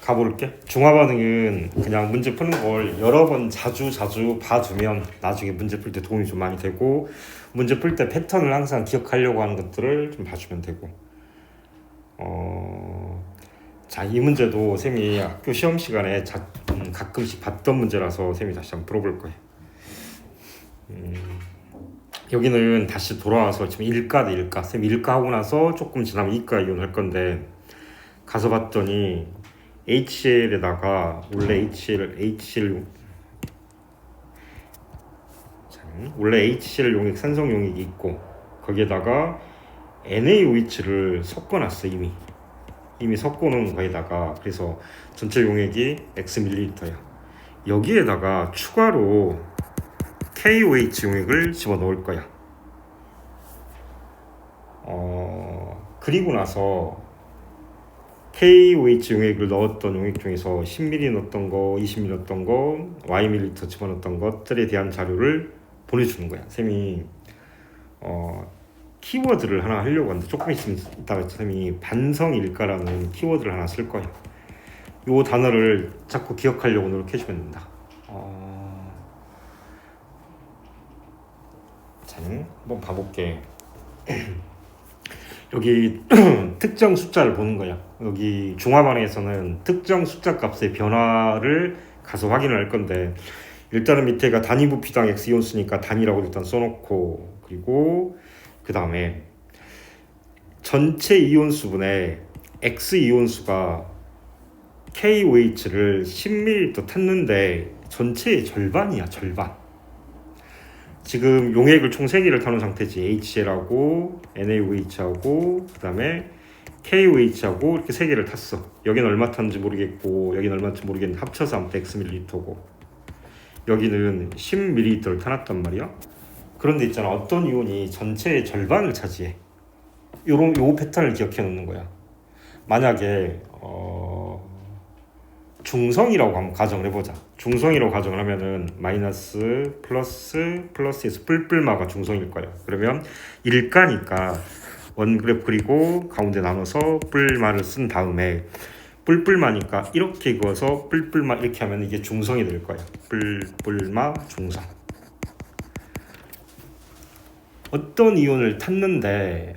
가볼게. 중화 반응은 그냥 문제 푸는 걸 여러 번 자주 봐두면 나중에 문제 풀 때 도움이 좀 많이 되고, 문제 풀 때 패턴을 항상 기억하려고 하는 것들을 좀 봐주면 되고. 자, 이 문제도 쌤이 학교 시험 시간에 가끔씩 봤던 문제라서 쌤이 다시 한번 풀어볼 거예요. 여기는 다시 돌아와서 지금 일가 대 일가, 쌤 일가 하고 나서 조금 지나면 이가 이용할 건데, 가서 봤더니 HCl에다가 원래 HCl 용액 산성 용액이 있고, 거기에다가 NaOH를 섞어놨어. 이미 섞어놓은 거에다가. 그래서 전체 용액이 Xml야. 여기에다가 추가로 KOH 용액을 집어넣을 거야. 그리고 나서 KOH 용액을 넣었던 용액 중에서 10ml 넣었던 거, 20ml 넣었던 거, Yml 집어넣었던 것들에 대한 자료를 보내주는 거야. 쌤이 키워드를 하나 하려고 하는데, 조금 있으면 이따가 쌤이 반성일가라는 키워드를 하나 쓸 거야. 요 단어를 자꾸 기억하려고 노력해주면 된다. 자, 한번 봐볼게. 여기 특정 숫자를 보는 거야. 여기 중화반응에서는 특정 숫자 값의 변화를 가서 확인을 할 건데, 일단은 밑에가 단위 부피당 X 이온수니까 단위라고 일단 써놓고, 그리고 그 다음에 전체 이온수분에 X 이온수가 KOH를 10ml 탔는데 전체의 절반이야. 절반. 지금 용액을 총 3개를 타는 상태지. HCl하고 NaOH하고 그 다음에 KOH하고 이렇게 3개를 탔어. 여기는 얼마 탔는지 모르겠고, 여기는 얼마 탔는지 모르겠는데 합쳐서 아무튼 Xml고, 여기는 10ml를 타놨단 말이야. 그런데 있잖아, 어떤 이온이 전체의 절반을 차지해. 요 패턴을 기억해 놓는 거야. 만약에 중성이라고 한번 가정을 해보자. 중성이라고 가정을 하면은 마이너스 플러스에서 뿔뿔마가 중성일 거야. 그러면 일가니까 원그래프 그리고 가운데 나눠서 뿔마를 쓴 다음에, 뿔뿔마니까 이렇게 그어서 뿔뿔마 이렇게 하면 이게 중성이 될 거야. 뿔뿔마 중성. 어떤 이온을 탔는데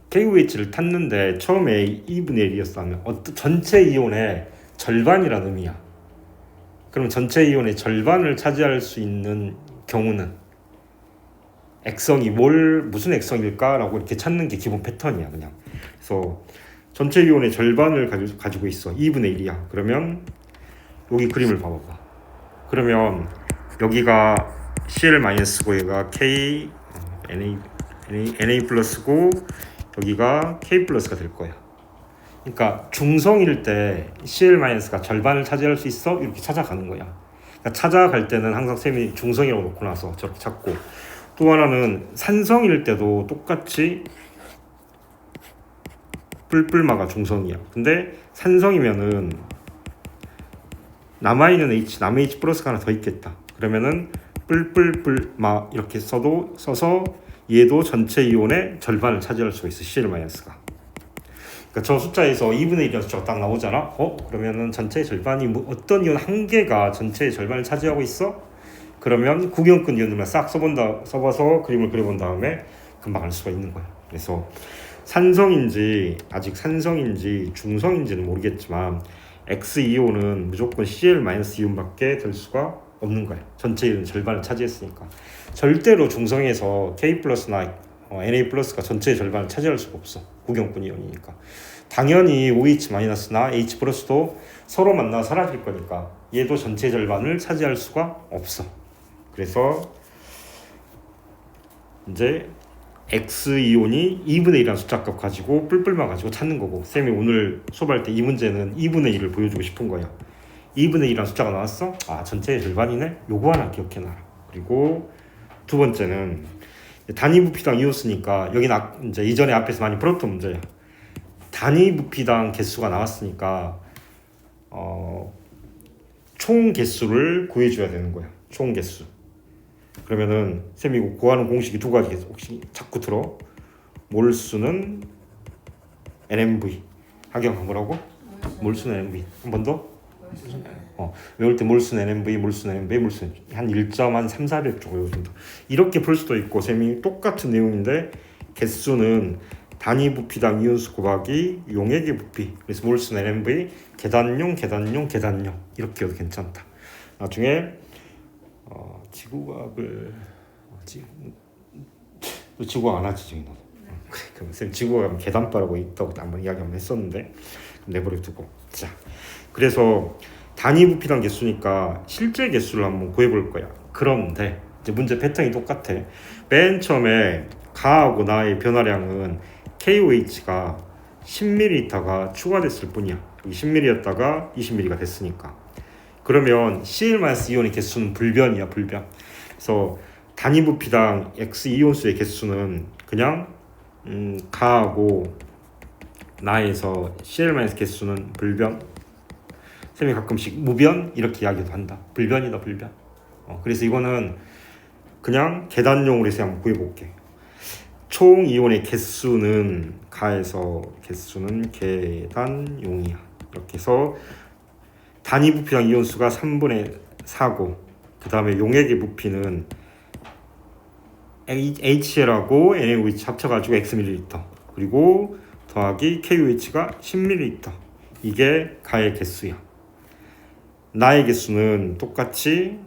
KOH를 탔는데 처음에 2분의 1이었어 하면 전체 이온의 절반이라는 의미야. 그럼 전체 이온의 절반을 차지할 수 있는 경우는 액성이 무슨 액성일까라고 이렇게 찾는 게 기본 패턴이야. 그냥. 그래서 전체 이온의 절반을 가지고 있어. 2분의 1이야. 그러면 여기 그림을 봐봐봐. 그러면 여기가 Cl-고 얘가 K Na 플러스고 여기가 K 플러스가 될 거야. 그러니까 중성일 때 Cl-가 절반을 차지할 수 있어? 이렇게 찾아가는 거야. 그러니까 찾아갈 때는 항상 쌤이 중성이라고 놓고 나서 저렇게 찾고, 또 하나는 산성일 때도 똑같이 뿔뿔마가 중성이야. 근데 산성이면은 남아있는 H 플러스가 하나 더 있겠다. 그러면은 뿔뿔뿔마 이렇게 써서 얘도 전체 이온의 절반을 차지할 수가 있어. Cl-가. 그러니까 저 숫자에서 2분의 1이라는 숫자가 딱 나오잖아. 그러면은 전체의 절반이 어떤 이온 한 개가 전체의 절반을 차지하고 있어? 그러면 구경꾼 이온들만 싹 써봐서 그림을 그려본 다음에 금방 알 수가 있는 거야. 그래서 아직 산성인지 중성인지는 모르겠지만 X2온은 무조건 Cl-이온밖에 될 수가 없는 거야. 전체 이온 절반을 차지했으니까. 절대로 중성에서 K 플러스나 Na 플러스가 전체의 절반을 차지할 수가 없어. 구경꾼 이온이니까. 당연히 OH-나 H 플러스도 서로 만나 사라질 거니까 얘도 전체 절반을 차지할 수가 없어. 그래서 이제 X2온이 2분의 1이라는 숫자값 가지고 뿔뿔마 가지고 찾는 거고, 쌤이 오늘 수업할 때 이 문제는 2분의 1을 보여주고 싶은 거야. 2분의 1이라는 숫자가 나왔어? 전체의 절반이네? 요거 하나 기억해놔라. 그리고 두 번째는 단위 부피당 이온수니까, 여기는 이제 이전에 앞에서 많이 풀었던 문제야. 단위 부피당 개수가 나왔으니까 총 개수를 구해줘야 되는 거야. 총 개수. 그러면은 쌤이 구하는 공식이 두 가지. 혹시 자꾸 들어. 몰수는 NMV. 하경 뭐라고? 몰수는 NMV. 한 번 더? 몰수는 외울 때 몰수는 NMV, 몰수는 NMV, 몰수는 한 1.3, 400 정도 외우신다. 이렇게 풀 수도 있고 쌤이 똑같은 내용인데 개수는 단위 부피당 이온수 곱하기 용액의 부피. 그래서 몰수는 NMV, 계단용, 계단용, 계단용 이렇게 해도 괜찮다. 나중에 지구과학을 지구과학 안 하지 지금 너. 그럼 쌤 지구과학 계단바라고 있다고 한번 이야기 한번 했었는데 내버려 두고. 자, 그래서 단위 부피당 개수니까 실제 개수를 한번 구해볼 거야. 그런데 이제 문제 패턴이 똑같아. 맨 처음에 가하고 나의 변화량은 KOH가 10ml가 추가됐을 뿐이야. 여기 10ml였다가 20ml가 됐으니까. 그러면 Cl-이온의 개수는 불변이야, 불변. 그래서 단위 부피당 X 이온수의 개수는 그냥 가하고 나에서 Cl- 개수는 불변. 쌤이 가끔씩 무변 이렇게 이야기도 한다. 불변이다, 불변. 그래서 이거는 그냥 계단용으로 해서 한번 구해볼게. 총 이온의 개수는 가에서 개수는 계단용이야. 이렇게 해서 단위 부피당 이온수가 3분의 4고 그 다음에 용액의 부피는 HCl하고 NaOH 합쳐가지고 Xml 그리고 더하기 KOH가 10ml. 이게 가의 개수야. 나의 개수는 똑같이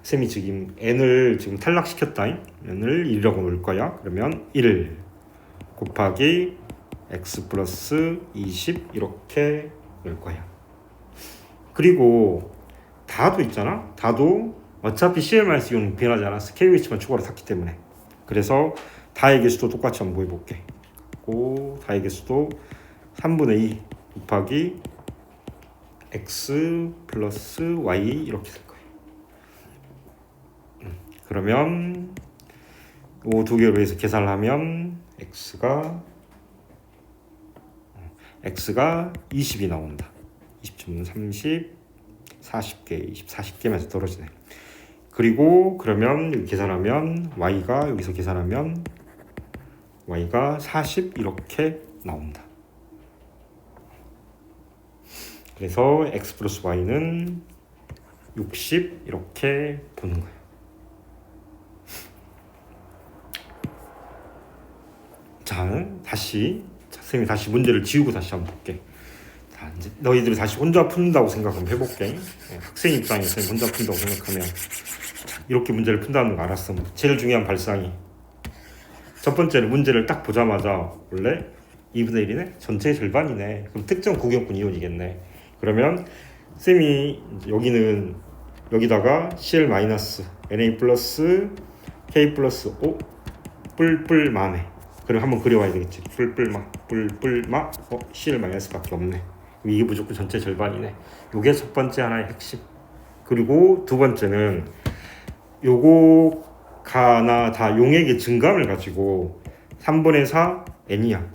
쌤이 지금 n을 지금 탈락시켰다. n을 1이라고 놓을 거야. 그러면 1 곱하기 x 플러스 20 이렇게 놓을 거야. 그리고 다도 있잖아. 다도 어차피 Cl-이온은 변하지 않았어. KOH만 추가로 샀기 때문에. 그래서 다의 개수도 똑같이 한번 보여볼게. 다의 개수도 3분의 2 곱하기 x 플러스 y 이렇게 될 거예요. 그러면 이 두 개로 해서 계산을 하면 x가 20이 나온다. 20점 30, 40개, 20, 40개면서 떨어지네. 그리고 그러면 여기 계산하면 y가 여기서 계산하면 y가 40 이렇게 나온다. 그래서 x 플러스 y는 60 이렇게 보는 거예요. 자, 선생님이 다시 문제를 지우고 다시 한번 볼게. 자, 이제 너희들이 다시 혼자 푼다고 생각 한번 해볼게. 학생 입장에서 혼자 푼다고 생각하면 이렇게 문제를 푼다는 거 알았어. 제일 중요한 발상이 첫 번째는 문제를 딱 보자마자 원래 2분의 1이네? 전체의 절반이네. 그럼 특정 구경꾼 이온이겠네. 그러면 쌤이 여기는 여기다가 Cl 마이너스 Na 플러스 K 플러스 O 뿔뿔마네. 그럼 한번 그려와야 되겠지. 뿔뿔마 Cl 마이너스밖에 없네. 이게 무조건 전체 절반이네. 이게 첫 번째 하나의 핵심. 그리고 두 번째는 요거가나 다 용액의 증감을 가지고 3분의 4 N이야.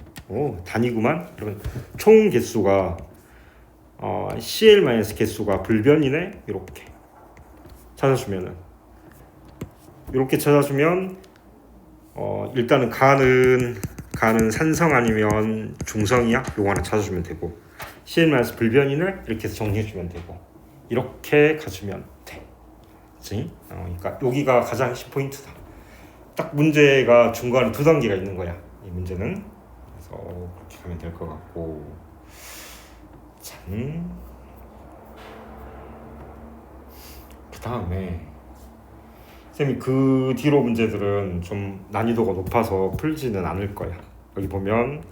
단위구만. 그러면 총 개수가 Cl- 개수가 불변이네. 이렇게 찾아주면 일단은 가는 산성 아니면 중성이야. 요거 하나 찾아주면 되고 Cl- 불변이네. 이렇게 해서 정리해주면 되고 이렇게 가주면 돼. 그치? 그러니까 여기가 가장 핵심 포인트다. 딱 문제가 중간에 두 단계가 있는 거야. 이 문제는. 그래서 그렇게 가면 될 것 같고 참. 그 다음에 쌤이 그 뒤로 문제들은 좀 난이도가 높아서 풀지는 않을 거야. 여기 보면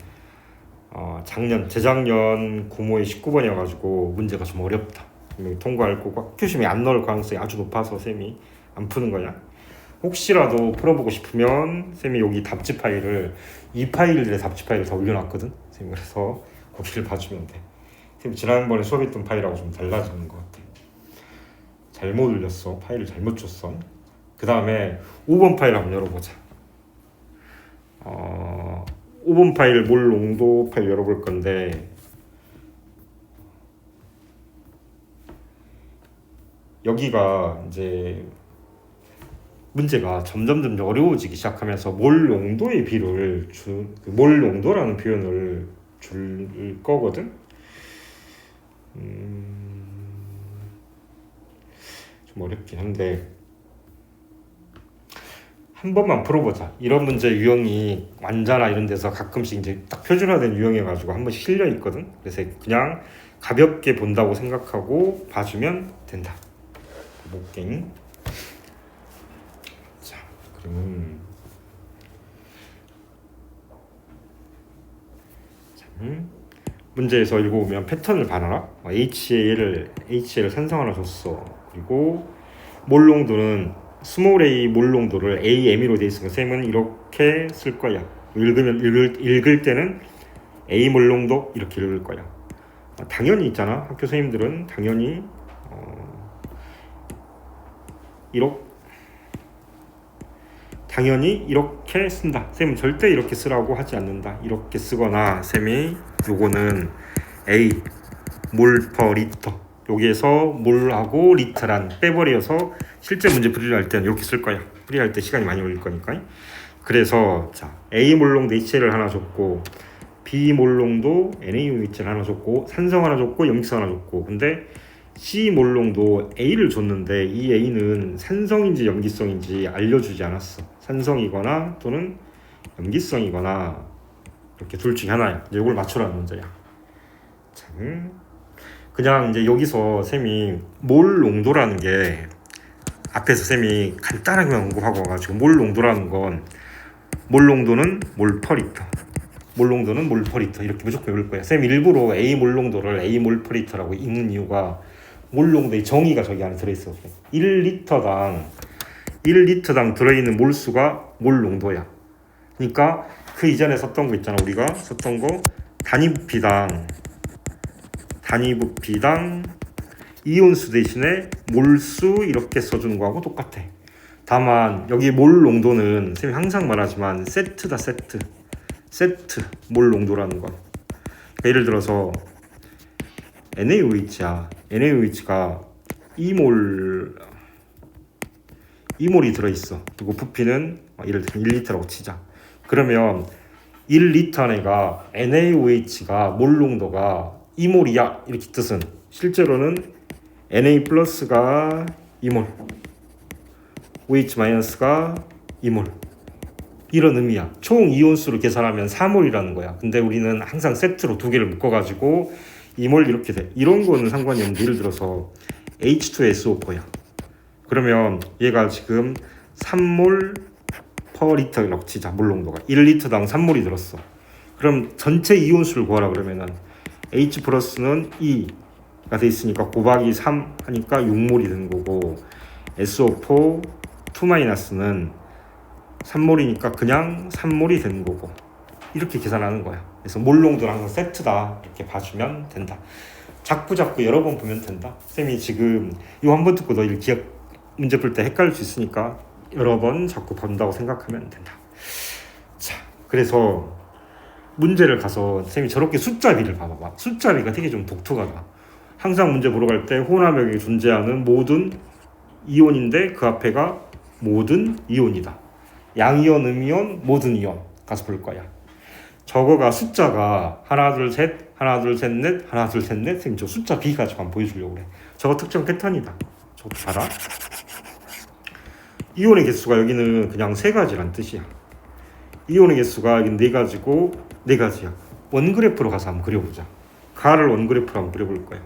재작년 구모의 19번이어가지고 문제가 좀 어렵다. 통과할 거고 표심이 안 넣을 가능성이 아주 높아서 쌤이 안 푸는 거야. 혹시라도 풀어보고 싶으면 쌤이 여기 답지 파일을 이 파일들의 답지 파일을 다 올려놨거든. 쌤이 그래서 거기를 봐주면 돼. 쌤 지난번에 수업했던 파일하고 좀 달라지는 것 같아. 잘못 올렸어. 파일을 잘못 줬어. 그 다음에 5번 파일 한번 열어보자. 5번 파일 몰 농도 파일 열어볼 건데 여기가 이제 문제가 점점 어려워지기 시작하면서 몰 농도의 비를 몰 농도라는 표현을 있을 거거든. 좀 어렵긴 한데 한 번만 풀어보자. 이런 문제 유형이 완자나 이런 데서 가끔씩 이제 딱 표준화된 유형이어가지고 한 번씩 실려 있거든. 그래서 그냥 가볍게 본다고 생각하고 봐주면 된다. 목갱. 자, 그러면 문제에서 읽어보면 패턴을 봐라. HA를 산성 하나 줬어. 그리고 몰농도는 스몰 a 몰농도를 AM으로 되어 있으니까 쌤은 이렇게 쓸 거야. 읽을 때는 A 몰농도 이렇게 읽을 거야. 당연히 있잖아. 학교 선생님들은 당연히 이렇게 쓴다. 쌤은 절대 이렇게 쓰라고 하지 않는다. 이렇게 쓰거나 쌤이 요거는 A 몰 퍼 리터 여기에서 몰하고 리터란 빼버려서 실제 문제 풀이할 때는 이렇게 쓸 거야. 풀이할 때 시간이 많이 걸릴 거니까. 그래서 자 A 몰롱도 HCl을 하나 줬고 B 몰롱도 NaOH를 하나 줬고 산성 하나 줬고 염기성 하나 줬고 근데 C 몰롱도 A를 줬는데 이 A는 산성인지 염기성인지 알려주지 않았어. 산성이거나 또는 염기성이거나 이렇게 둘 중에 하나야. 이제 이걸 맞추라는 문제야. 참. 그냥 이제 여기서 쌤이 몰 농도라는 게 앞에서 쌤이 간단하게만 언급하고 와가지고 몰 농도라는 건 몰 농도는 몰 퍼 리터 몰 농도는 몰 퍼 리터 이렇게 무조건 읽을 거야. 쌤 일부러 A 몰 농도를 A 몰 퍼 리터라고 읽는 이유가 몰 농도의 정의가 저기 안에 들어있어. 1리터당 들어있는 몰수가 몰 농도야. 그러니까 그 이전에 썼던 거 있잖아. 우리가 썼던 거 단위부피당 이온수 대신에 몰수 이렇게 써주는 거하고 똑같아. 다만 여기 몰 농도는 쌤이 항상 말하지만 세트다. 세트 몰 농도라는 건. 그러니까 예를 들어서 NaOH야. NaOH가 2몰이 들어있어. 그리고 부피는 예를 들어 1리터라고 치자. 그러면 1리터 안에가 NaOH가 몰 농도가 2몰이야 이렇게 뜻은 실제로는 Na 플러스가 2몰 OH 마이너스가 2몰 이런 의미야. 총 이온수로 계산하면 4몰이라는 거야. 근데 우리는 항상 세트로 두 개를 묶어가지고 2몰 이렇게 돼. 이런 거는 상관이 없는데 예를 들어서 H2SO4야. 그러면 얘가 지금 3몰 퍼 리터라고 치자. 몰 농도가 1리터당 3몰이 들었어. 그럼 전체 이온수를 구하라 그러면은 H 플러스는 2가 돼 있으니까 곱하기 3 하니까 6몰이 되는 거고 SO4 2 마이너스는 3몰이니까 그냥 3몰이 되는 거고 이렇게 계산하는 거야. 그래서 몰 농도는 항상 세트다 이렇게 봐주면 된다. 자꾸 여러 번 보면 된다. 쌤이 지금 이거 한 번 듣고 너희들 기억 문제 풀 때 헷갈릴 수 있으니까 여러 번 자꾸 본다고 생각하면 된다. 자, 그래서 문제를 가서 쌤이 저렇게 숫자비를 봐봐봐. 숫자비가 되게 좀 독특하다. 항상 문제 보러 갈 때 혼합역에 존재하는 모든 이온인데 그 앞에가 모든 이온이다. 양이온, 음이온, 모든 이온 가서 볼 거야. 저거가 숫자가 하나 둘 셋 넷 쌤이 저 숫자 B 가지고 한번 보여주려고 그래. 저거 특정 패턴이다. 저거 봐라. 이온의 개수가 여기는 그냥 세 가지란 뜻이야. 이온의 개수가 여기 네 가지고 네 가지야. 원그래프로 가서 한번 그려보자. 가를 원그래프로 한번 그려볼 거야.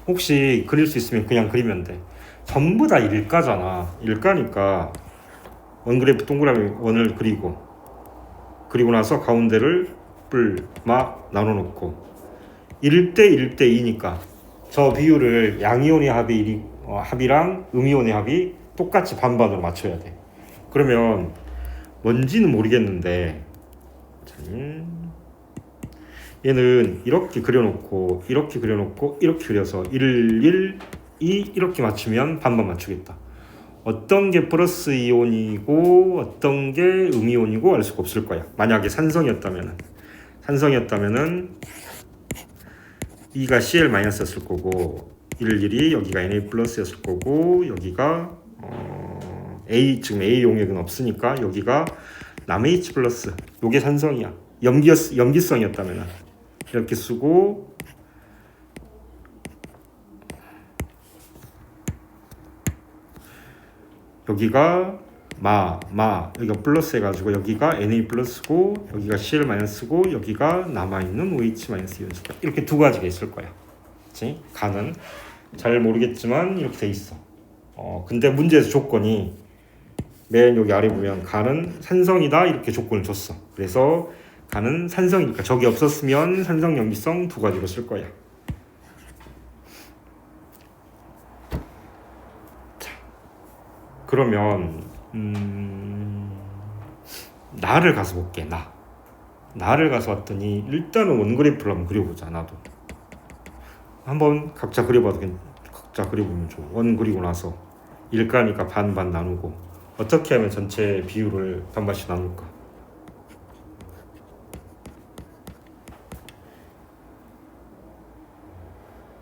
혹시 그릴 수 있으면 그냥 그리면 돼. 전부 다 일가잖아. 일가니까 원그래프 동그라미 원을 그리고 나서 가운데를 나눠놓고 1대 2니까 저 비율을 양이온의 합이랑 음이온의 합이 똑같이 반반으로 맞춰야 돼. 그러면 뭔지는 모르겠는데 얘는 이렇게 그려놓고 이렇게 그려서 1, 2 이렇게 맞추면 반반 맞추겠다. 어떤 게 플러스 이온이고 어떤 게 음이온이고 알 수가 없을 거야. 만약에 산성이었다면은 2가 Cl-였을 거고 1, 여기가 Na 플러스였을 거고 여기가 지금 A 용액은 없으니까 여기가 남H 플러스 요게 산성이야. 염기성이었다면은 이렇게 쓰고 여기가 여기가 플러스 해가지고 여기가 Na 플러스고 여기가 Cl 마이너스고 여기가 남아있는 OH 마이너스 이온수가 이렇게 두 가지가 있을 거야. 그치? 가는 잘 모르겠지만 이렇게 돼 있어. 근데 문제에서 조건이 맨 여기 아래 보면 가는 산성이다 이렇게 조건을 줬어. 그래서 가는 산성이니까 적이 없었으면 산성 염기성 두 가지로 쓸 거야. 자, 그러면 나를 가서 볼게. 나를 가서 왔더니 일단은 원그래프를 한번 그려보자. 나도 한번 각자 그려보면 좋아. 원 그리고 나서 일가니까 반반 나누고 어떻게 하면 전체 비율을 반반씩 나눌까?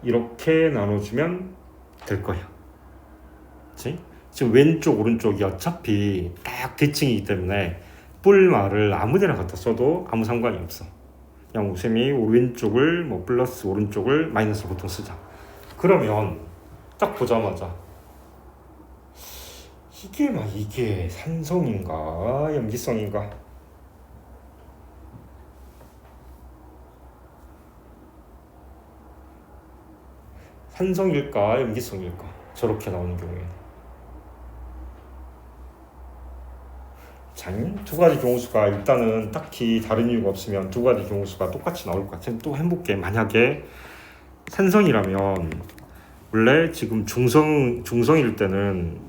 이렇게 나눠주면 될 거야. 그치? 지금 왼쪽 오른쪽이 어차피 딱 대칭이기 때문에 뿔말을 아무데나 갖다 써도 아무 상관이 없어. 그냥 쌤이 왼쪽을 뭐 플러스 오른쪽을 마이너스 보통 쓰자. 그러면 딱 보자마자 이게 산성인가 염기성인가? 산성일까 염기성일까? 저렇게 나오는 경우에 두 가지 경우수가 일단은 딱히 다른 이유가 없으면 두 가지 경우수가 똑같이 나올 것 같아. 또 해볼게. 만약에 산성이라면 원래 지금 중성일 때는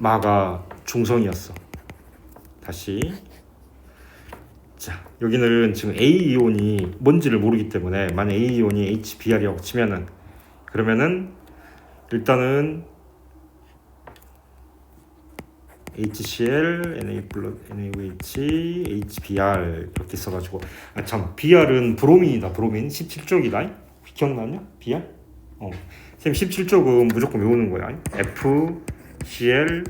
마가 중성이었어. 다시 자 여기는 지금 A 이온이 뭔지를 모르기 때문에 만약 A 이온이 HBr이라고 치면은 그러면은 일단은 HCl, NaOH, HBr 이렇게 써가지고 Br은 브로민이다. 브로민 17쪽이다. 기억나냐? BR? 쌤 17쪽은 무조건 외우는 거야. FCl,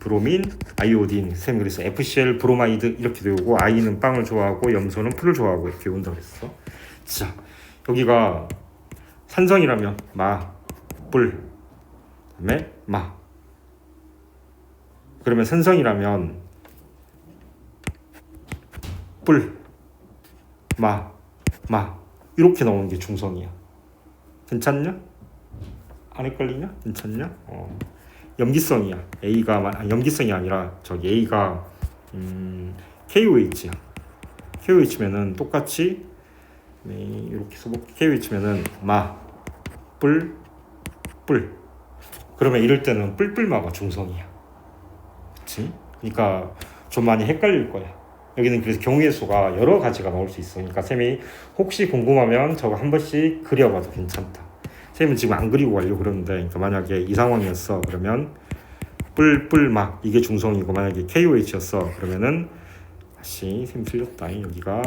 브로민, 아이오딘. 쌤 그래서 FCl, 브로마이드 이렇게 외우고 I는 빵을 좋아하고 염소는 풀을 좋아하고 이렇게 외운다고 그랬어. 자 여기가 산성이라면 뿔, 그다음에 그러면 산성이라면 뿔, 이렇게 나오는 게 중성이야. 괜찮냐? 안 헷갈리냐? 괜찮냐? 염기성이야. 염기성이 아니라 저기 A가 KOH야. KOH면은 똑같이 이렇게 써볼게. KOH면은 뿔. 그러면 이럴 때는 뿔마가 중성이야. 그치? 그러니까 좀 많이 헷갈릴 거야. 여기는 그래서 경우의 수가 여러 가지가 나올 수 있어. 그러니까 쌤이 혹시 궁금하면 저거 한 번씩 그려봐도 괜찮다. 쌤은 지금 안 그리고 가려고 그러는데 그러니까 만약에 이 상황이었어. 그러면 뿔막 이게 중성이고 만약에 KOH였어. 그러면은 다시 쌤 틀렸다. 여기가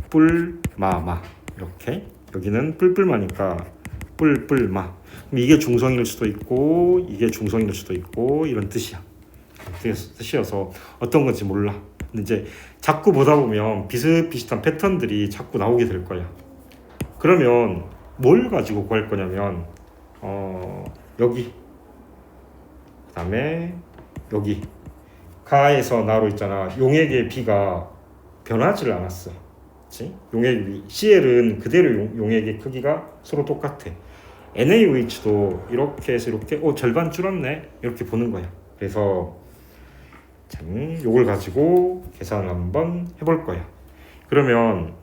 뿔마 이렇게 여기는 뿔마니까 뿔마. 그럼 이게 중성일 수도 있고 이게 중성일 수도 있고 이런 뜻이어서 어떤 건지 몰라. 근데 이제 자꾸 보다 보면 비슷비슷한 패턴들이 자꾸 나오게 될 거야. 그러면 뭘 가지고 구할 거냐면 여기 그다음에 여기 가에서 나로 있잖아. 용액의 B가 변하지를 않았어. 그치? 용액 CL은 그대로 용액의 크기가 서로 똑같아. NaOH도 이렇게 해서 이렇게 절반 줄었네 이렇게 보는 거야. 그래서 요걸 가지고 계산을 한번 해볼 거야. 그러면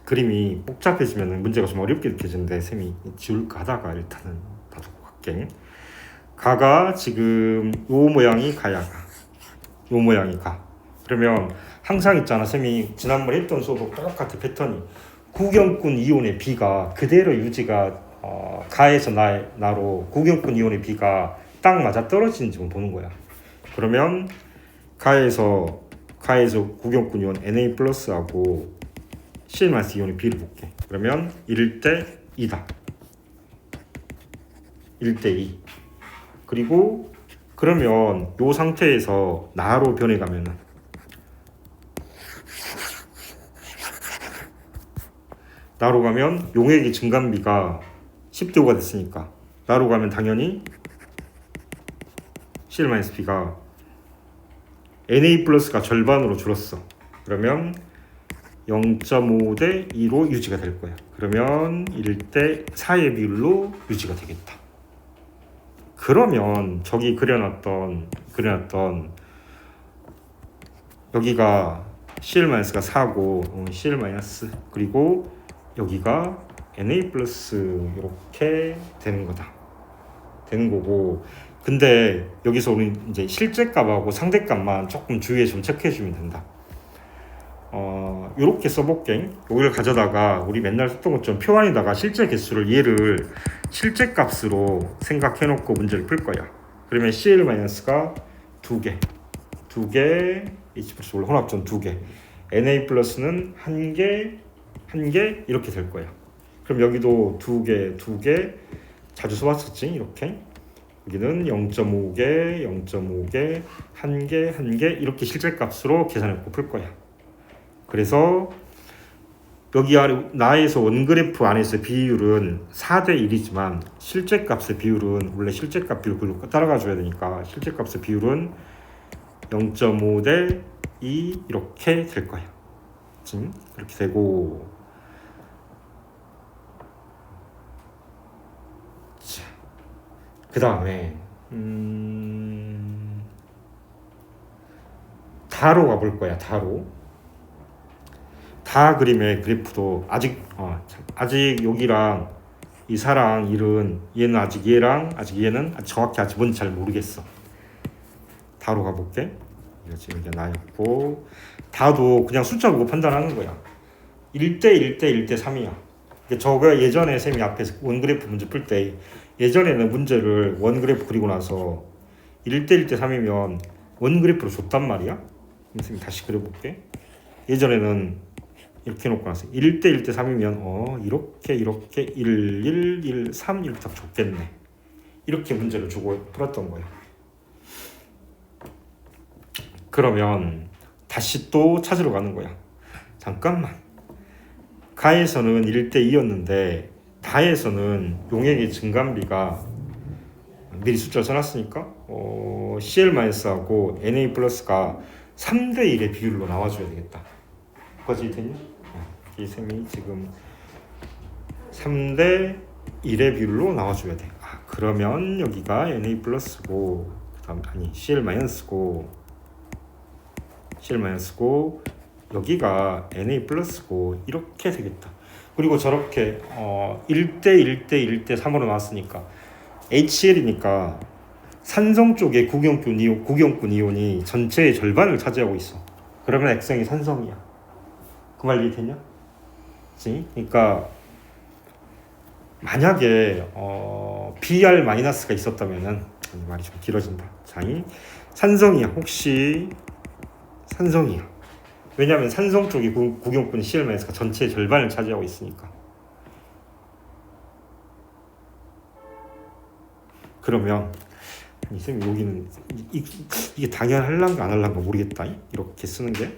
그림이 복잡해지면 문제가 좀 어렵게 느껴지는데 쌤이 지울까 하다가 일단은 놔두고 갈게. 가가 지금 요 모양이 가야 요 모양이 가. 그러면 항상 있잖아. 쌤이 지난번에 했던 수업하고 똑같은 패턴이 구경꾼 이온의 B가 그대로 유지가 가에서 나로 구경꾼 이온의 B가 딱 맞아 떨어지는지 보는 거야. 그러면 가에서 구경꾼 이온 Na 플러스하고 Cl 마이너스 이온의 B를 볼게. 그러면 1대 2다. 1대 2. 그리고 그러면 이 상태에서 나로 변해가면은 나로 가면 용액의 증감비가 10대 5가 됐으니까 나로 가면 당연히 CL-B가 Na 플러스가 절반으로 줄었어. 그러면 0.5 대 2로 유지가 될 거야. 그러면 1대 4의 비율로 유지가 되겠다. 그러면 저기 그려놨던 여기가 CL-가 4고 CL- 그리고 여기가 Na 플러스 이렇게 되는 거다. 되는 거고, 근데 여기서 우리 이제 실제값하고 상대값만 조금 주위에 좀 체크해 주면 된다. 이렇게 써볼게. 여기를 가져다가 우리 맨날 썼던 것처럼 표안에다가 실제 개수를 얘를 실제 값으로 생각해 놓고 문제를 풀 거야. 그러면 CL-가 2개, H 플러스 원래 혼합전 2개, Na 플러스는 1개, 1개 이렇게 될 거야. 그럼 여기도 2개 자주 써봤었지. 이렇게 여기는 0.5개, 0.5개, 1개 이렇게 실제 값으로 계산해놓고 풀 거야. 그래서 여기 아래 나에서 원그래프 안에서 비율은 4대 1이지만 실제 값의 비율은 원래 실제 값 비율 따라가 줘야 되니까 실제 값의 비율은 0.5 대 2 이렇게 될 거야. 이렇게 되고, 그 다음에 다로 가볼 거야. 다 그림의 그래프도 아직 여기랑 이 4랑 1은 얘는 아직 얘는 아직 정확히 아직 뭔지 잘 모르겠어. 다로 가볼게. 지금 이게 나였고, 다도 그냥 숫자 보고 판단하는 거야. 1대 1대 1대 3이야. 저거 예전에 쌤이 앞에서 원그래프 문제 풀 때 예전에는 문제를 원그래프 그리고 나서 1대 1대 3이면 원그래프로 줬단 말이야. 쌤이 다시 그려볼게. 예전에는 이렇게 해놓고 나서 1대 1대 3이면 이렇게 1, 1, 1, 3 이렇게 딱 줬겠네. 이렇게 문제를 주고 풀었던 거야. 그러면 다시 또 찾으러 가는 거야. 잠깐만. 가에서는 1대 2였는데 다에서는 용액의 증감비가 미리 숫자를 써놨으니까 CL-하고 Na 플러스가 3대 1의 비율로 나와줘야 되겠다. 거지 됐냐? 이 셈이 지금 3대 1의 비율로 나와줘야 돼. 그러면 여기가 Na 플러스고 CL-고 여기가 Na 플러스고 이렇게 되겠다. 그리고 저렇게 1대 1대 1대 3으로 나왔으니까 HCl이니까 산성 쪽에 구경꾼 이온이 전체의 절반을 차지하고 있어. 그러면 X형이 산성이야. 그 말 이해됐냐? 그러니까 만약에 Br-가 있었다면은 말이 좀 길어진다. 산성이야. 혹시 산성이야. 왜냐하면 산성 쪽이 구경꾼 CL-가 전체의 절반을 차지하고 있으니까. 그러면 쌤 여기는 이게 당연할란가 안 할란가 모르겠다. 이렇게 쓰는 게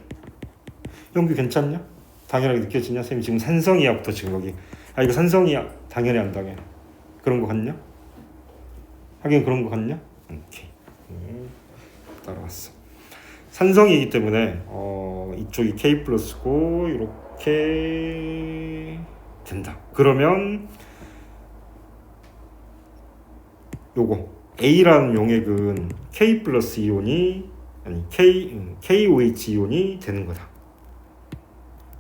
영규 괜찮냐? 당연하게 느껴지냐? 쌤이 지금 산성이야부터 지금 여기 이거 산성이야 당연히 안 당해. 그런 거 같냐? 하긴 그런 거 같냐? 오케이. 따라왔어. 산성이기 때문에 이쪽이 K 플러스고 이렇게 된다. 그러면 요거 A라는 용액은 K 플러스 이온이 KOH 이온이 되는 거다.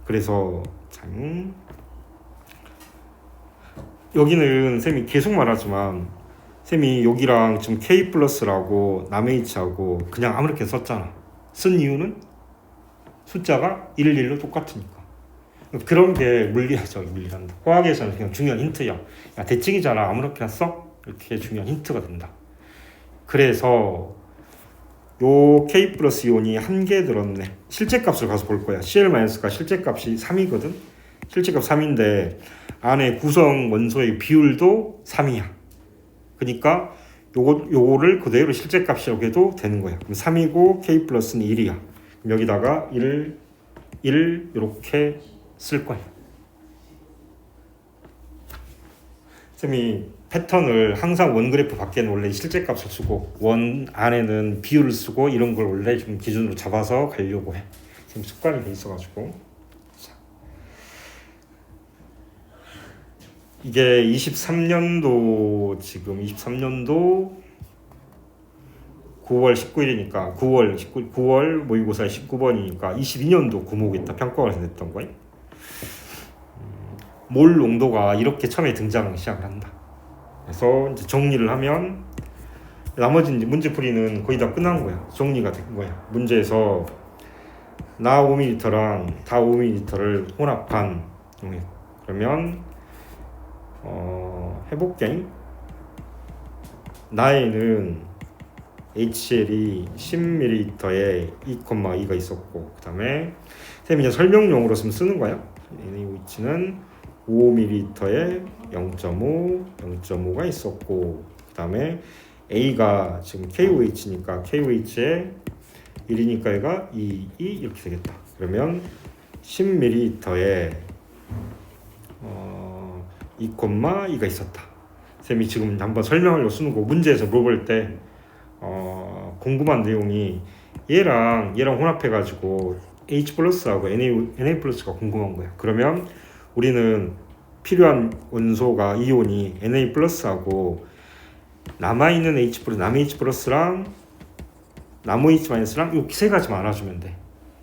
그래서 여기는 쌤이 계속 말하지만 쌤이 여기랑 지금 K 플러스라고 남H하고 그냥 아무렇게 썼잖아. 쓴 이유는 숫자가 1, 1로 똑같으니까. 그런 게 물리한다. 화학에서는 그냥 중요한 힌트야. 대칭이잖아. 아무렇게나 써. 이렇게 중요한 힌트가 된다. 그래서 요 K 플러스 이온이 1개 들었네. 실제값을 가서 볼 거야. CL-가 실제값이 3이거든. 실제값 3인데 안에 구성 원소의 비율도 3이야. 그러니까 요거를 그대로 실제값이라고 해도 되는 거야. 그럼 3이고 K 플러스는 1이야. 그럼 여기다가 1 이렇게 쓸 거야. 쌤이 패턴을 항상 원 그래프 밖에는 원래 실제 값을 쓰고 원 안에는 비율을 쓰고 이런 걸 원래 좀 기준으로 잡아서 가려고 해. 지금 습관이 돼 있어가지고. 자. 이게 23년도 지금 23년도 9월 19일이니까 9월 모의고사 19번이니까 22년도 구목이다 평가가 냈던 거예요. 몰 농도가 이렇게 처음에 등장을 시작을 한다. 그래서 이제 정리를 하면 나머지 이제 문제풀이는 거의 다 끝난 거야. 정리가 된 거야. 문제에서 나 5ml랑 다 5ml를 혼합한 용액. 그러면 해볼게. 나에는 HCl이 10ml에 2,2가 있었고, 그 다음에 쌤이 이제 설명용으로 쓰는 거야. NaOH는 5ml에 0.5가 있었고, 그 다음에 A가 지금 KOH니까 KOH에 1이니까 얘가 2 이렇게 되겠다. 그러면 10ml에 2,2가 있었다. 쌤이 지금 한번 설명하려고 쓰는 거 문제에서 물어볼 때 궁금한 내용이 얘랑 혼합해가지고 H 플러스하고 Na 플러스가 궁금한 거야. 그러면 우리는 필요한 원소가 이온이 Na 플러스하고 남아있는 H 플러스, 남의 H 플러스랑 나무 H 마이너스랑 이 세 가지만 알아주면 돼.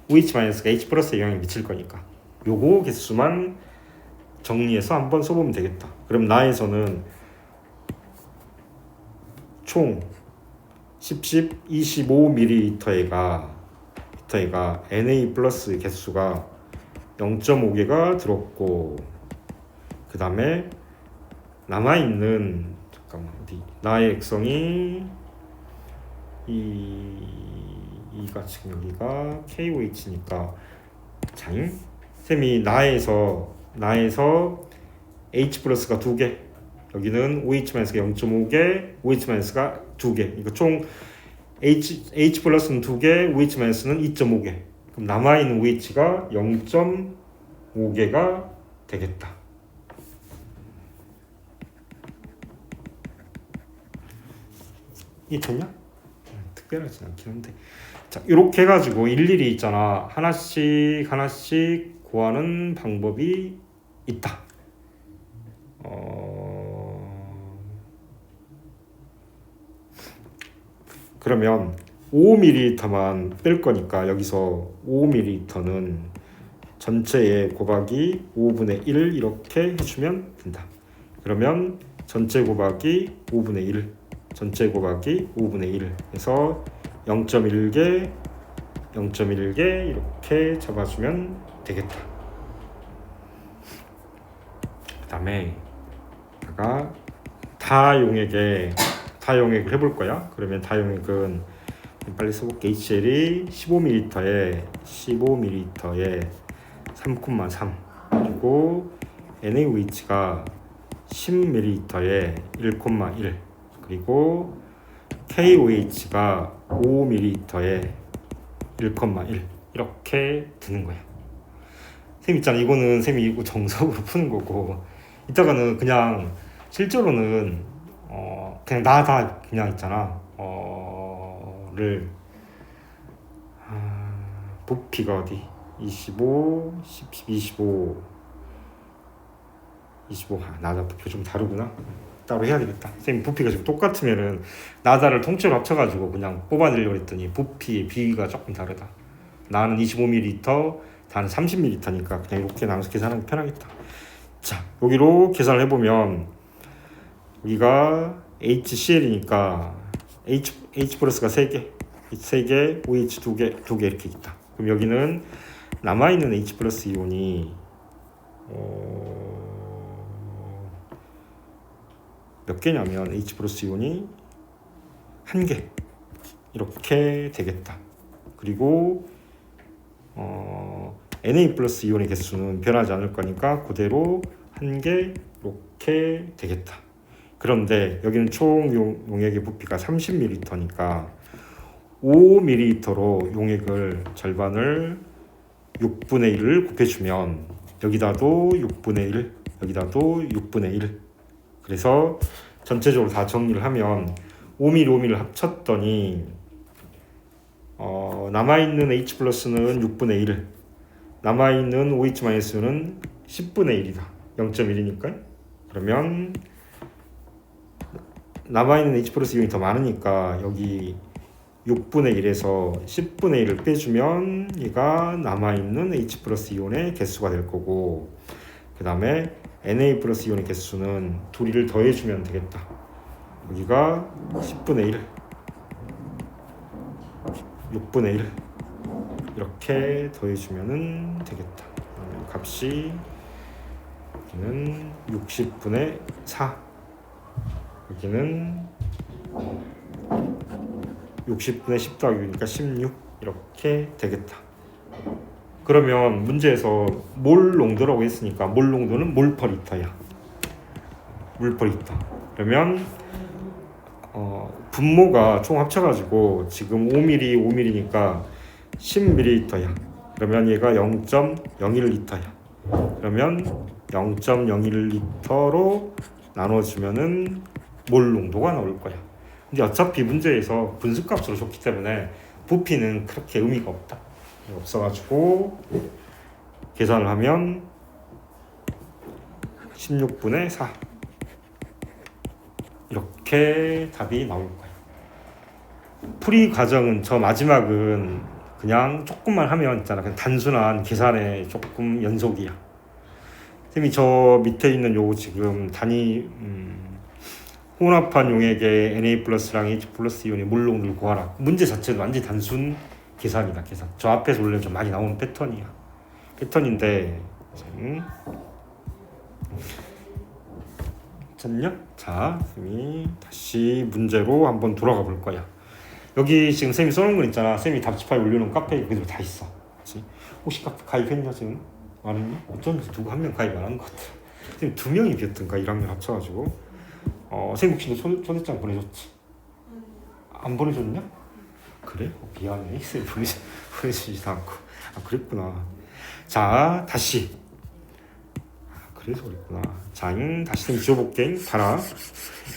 OH 마이너스가 H 플러스에 영향을 미칠 거니까 요거 개수만 정리해서 한번 써보면 되겠다. 그럼 나에서는 총 25ml가 Na 플러스 개수가 0.5개가 들었고, 그 다음에 남아있는 나의 액성이 이가 지금 여기가 KOH니까 자잉 쌤이 나에서 H 플러스가 2개, 여기는 OH 마이너스가 0.5개, OH 마이너스가 2개. 이거 총 H 플러스는 2개, OH 마이너스는 2.5개. 그럼 남아있는 OH가 0.5개가 되겠다. 이게 됐냐? 특별하지 않긴 한데. 자, 이렇게 해가지고 일일이 있잖아. 하나씩 구하는 방법이 있다. 그러면 5ml만 뺄 거니까 여기서 5ml는 전체의 곱하기 5분의 1 이렇게 해주면 된다. 그러면 전체 곱하기 5분의 1, 전체 곱하기 5분의 1 해서 0.1개 이렇게 잡아주면 되겠다. 그 다음에 다용액을 해볼 거야. 그러면 다용액은 빨리 써볼게. HCl이 15ml에 3,3 그리고 NaOH가 10ml에 1,1 그리고 KOH가 5ml에 1,1 이렇게 되는 거야. 쌤 있잖아. 이거는 쌤이 이거 정석으로 푸는 거고, 이따가는 그냥 실제로는 그냥 다 그냥 있잖아. 부피가 어디 25 나다 부피 좀 다르구나. 따로 해야 되겠다. 쌤 부피가 지금 똑같으면은 나다를 통째로 합쳐가지고 그냥 뽑아내려고 했더니 부피의 비위가 조금 다르다. 나는 25ml, 다는 30ml니까 그냥 이렇게 나눠서 계산하는 게 편하겠다. 자, 여기로 계산을 해보면 여기가 HCl이니까 H 플러스가 3개, OH 2개 이렇게 있다. 그럼 여기는 남아있는 H 플러스 이온이 몇 개냐면 H 플러스 이온이 1개 이렇게 되겠다. 그리고 Na 플러스 이온의 개수는 변하지 않을 거니까 그대로 1개 이렇게 되겠다. 그런데 여기는 총 용액의 부피가 30ml니까 5ml로 용액을 절반을 6분의 1을 곱해주면 여기다도 6분의 1, 여기다도 6분의 1, 그래서 전체적으로 다 정리를 하면 5mm, 5mm를 합쳤더니 남아있는 H 플러스는 6분의 1, 남아있는 OH 마이너스는 10분의 1이다. 0.1이니까. 그러면 남아있는 H 플러스 이온이 더 많으니까 여기 6분의 1에서 10분의 1을 빼주면 얘가 남아있는 H 플러스 이온의 개수가 될 거고, 그 다음에 Na 플러스 이온의 개수는 둘이를 더해주면 되겠다. 여기가 10분의 1, 6분의 1 이렇게 더해주면 되겠다. 그러면 값이 여기는 60분의 4, 여기는 60분의 10 더하기니까 16 이렇게 되겠다. 그러면 문제에서 몰 농도라고 했으니까 몰 농도는 몰 퍼 리터야. 몰 퍼 리터. 그러면 분모가 총 합쳐가지고 지금 5mm, 5mm니까 10ml야. 그러면 얘가 0.01리터야. 그러면 0.01리터로 나눠주면은 몰 농도가 나올 거야. 근데 어차피 문제에서 분수값으로 줬기 때문에 부피는 그렇게 의미가 없어가지고 계산을 하면 16분의 4 이렇게 답이 나올 거야. 풀이 과정은 저 마지막은 그냥 조금만 하면 있잖아. 그냥 단순한 계산의 조금 연속이야. 쌤이 저 밑에 있는 요 지금 단위 혼합한 용액에 Na 플러스랑 H 플러스 이온의 몰 농도를 구하라. 문제 자체도 완전 단순 계산이다. 계산. 저 앞에서 원래 좀 많이 나온 패턴인데 됐냐? 자, 쌤이 다시 문제로 한번 돌아가 볼 거야. 여기 지금 쌤이 써놓은 거 있잖아. 쌤이 답지파에 올려놓은 카페에 그대로 다 있어. 그치? 혹시 카페 가입했냐 지금? 안 했냐? 어쩐지 누구 한 명 가입 안 한 것 같아. 쌤 2명이 비었던가 1학년 합쳐가지고. 쌤 혹시 너 초대장 보내줬지? 안 보내줬냐? 그래? 미안해. 쌤 보내주지도 않고. 아 그랬구나. 자 다시. 그래서 그랬구나. 자, 다시 좀 지워볼게. 봐라.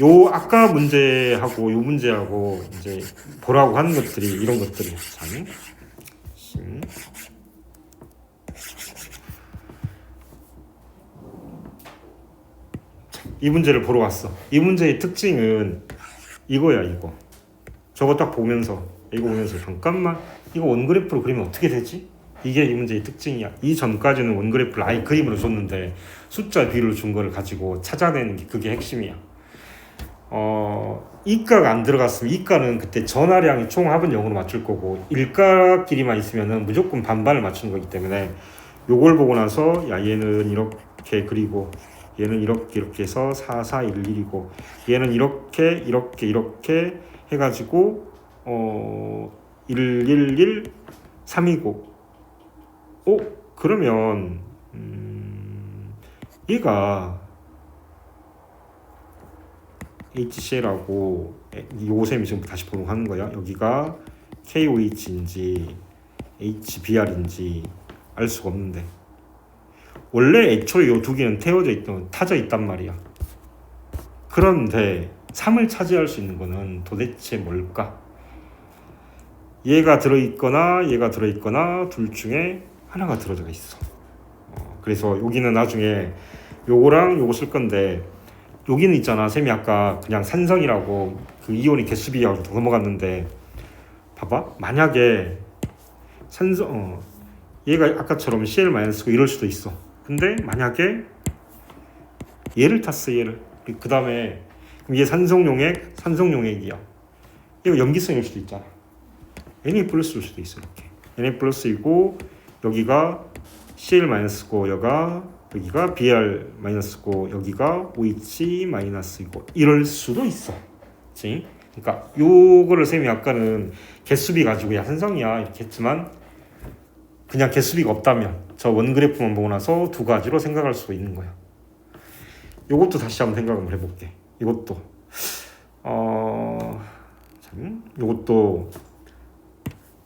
요 아까 문제하고 요 문제하고 이제 보라고 하는 것들이 이런 것들이야. 자, 이 문제를 보러 왔어. 이 문제의 특징은 이거야, 이거. 저거 딱 보면서 이거 보면서 잠깐만 이거 원그래프로 그리면 어떻게 되지? 이게 이 문제의 특징이야. 이 전까지는 원그래프를 아예 그림으로 줬는데 숫자 비율을 준 거를 가지고 찾아내는 게 그게 핵심이야. 이가가 안 들어갔으면 이가는 그때 전하량이 총 합은 0으로 맞출 거고 일가끼리만 있으면은 무조건 반반을 맞추는 거기 때문에 요걸 보고 나서 야 얘는 이렇게 그리고 얘는 이렇게 해서 4, 4, 1, 1이고 얘는 이렇게 해가지고 1, 1, 1, 3이고 그러면 얘가 HCl하고 요셈이 지금 다시 번역하는 거야. 여기가 KOH인지 HBr인지 알 수가 없는데 원래 애초에 요 두 개는 타져 있단 말이야. 그런데 3을 차지할 수 있는 거는 도대체 뭘까? 얘가 들어있거나 둘 중에 하나가 들어가 있어. 그래서 여기는 나중에 요거랑 요거 쓸 건데 여기는 있잖아. 쌤이 아까 그냥 산성이라고 그 이온이 개수 비하고 넘어갔는데 봐봐. 만약에 산성 얘가 아까처럼 Cl-쓰고 이럴 수도 있어. 근데 만약에 얘를 탔어. 얘를. 그 다음에 얘 산성용액이야. 얘가 염기성일 수도 있잖아. Na 플러스일 수도 있어. 이렇게 Na 플러스이고 여기가 Cl-고 여기가 Br-고 여기가 OH-이고 이럴 수도 있어. 그치? 그러니까 요거를 쌤이 아까는 개수비 가지고 야 산성이야 이렇게 했지만 그냥 개수비가 없다면 저 원그래프만 보고 나서 두 가지로 생각할 수 있는 거야. 요것도 다시 한번 생각을 해볼게. 이것도 요것도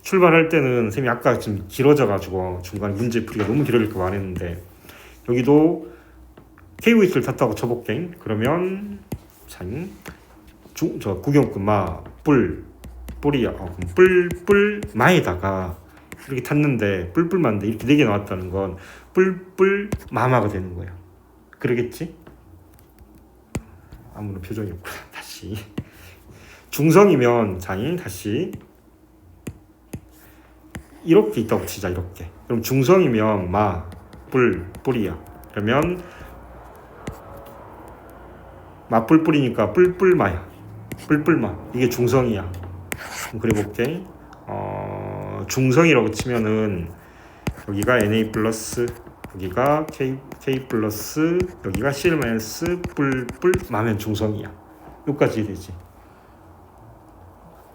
출발할 때는 쌤이 아까 좀 길어져가지고 중간에 문제 풀이가 너무 길어질까 봐 안 했는데 여기도 KOH를 탔다고 쳐볼게. 그러면 저 구경꾼 뿔이야. 그럼 뿔 마에다가 이렇게 탔는데 뿔마인데 이렇게 4개 나왔다는 건 뿔 마마가 되는 거예요. 그러겠지? 아무런 표정이 없구나. 다시 중성이면 다시 이렇게 있다고 치자. 이렇게. 그럼 중성이면 뿔이야. 그러면 뿔이니까 뿔마야. 뿔마. 이게 중성이야. 그려볼게. 중성이라고 치면은 여기가 Na 플러스, 여기가 K 플러스, 여기가 Cl 마이너스 마면 중성이야. 여기까지 되지.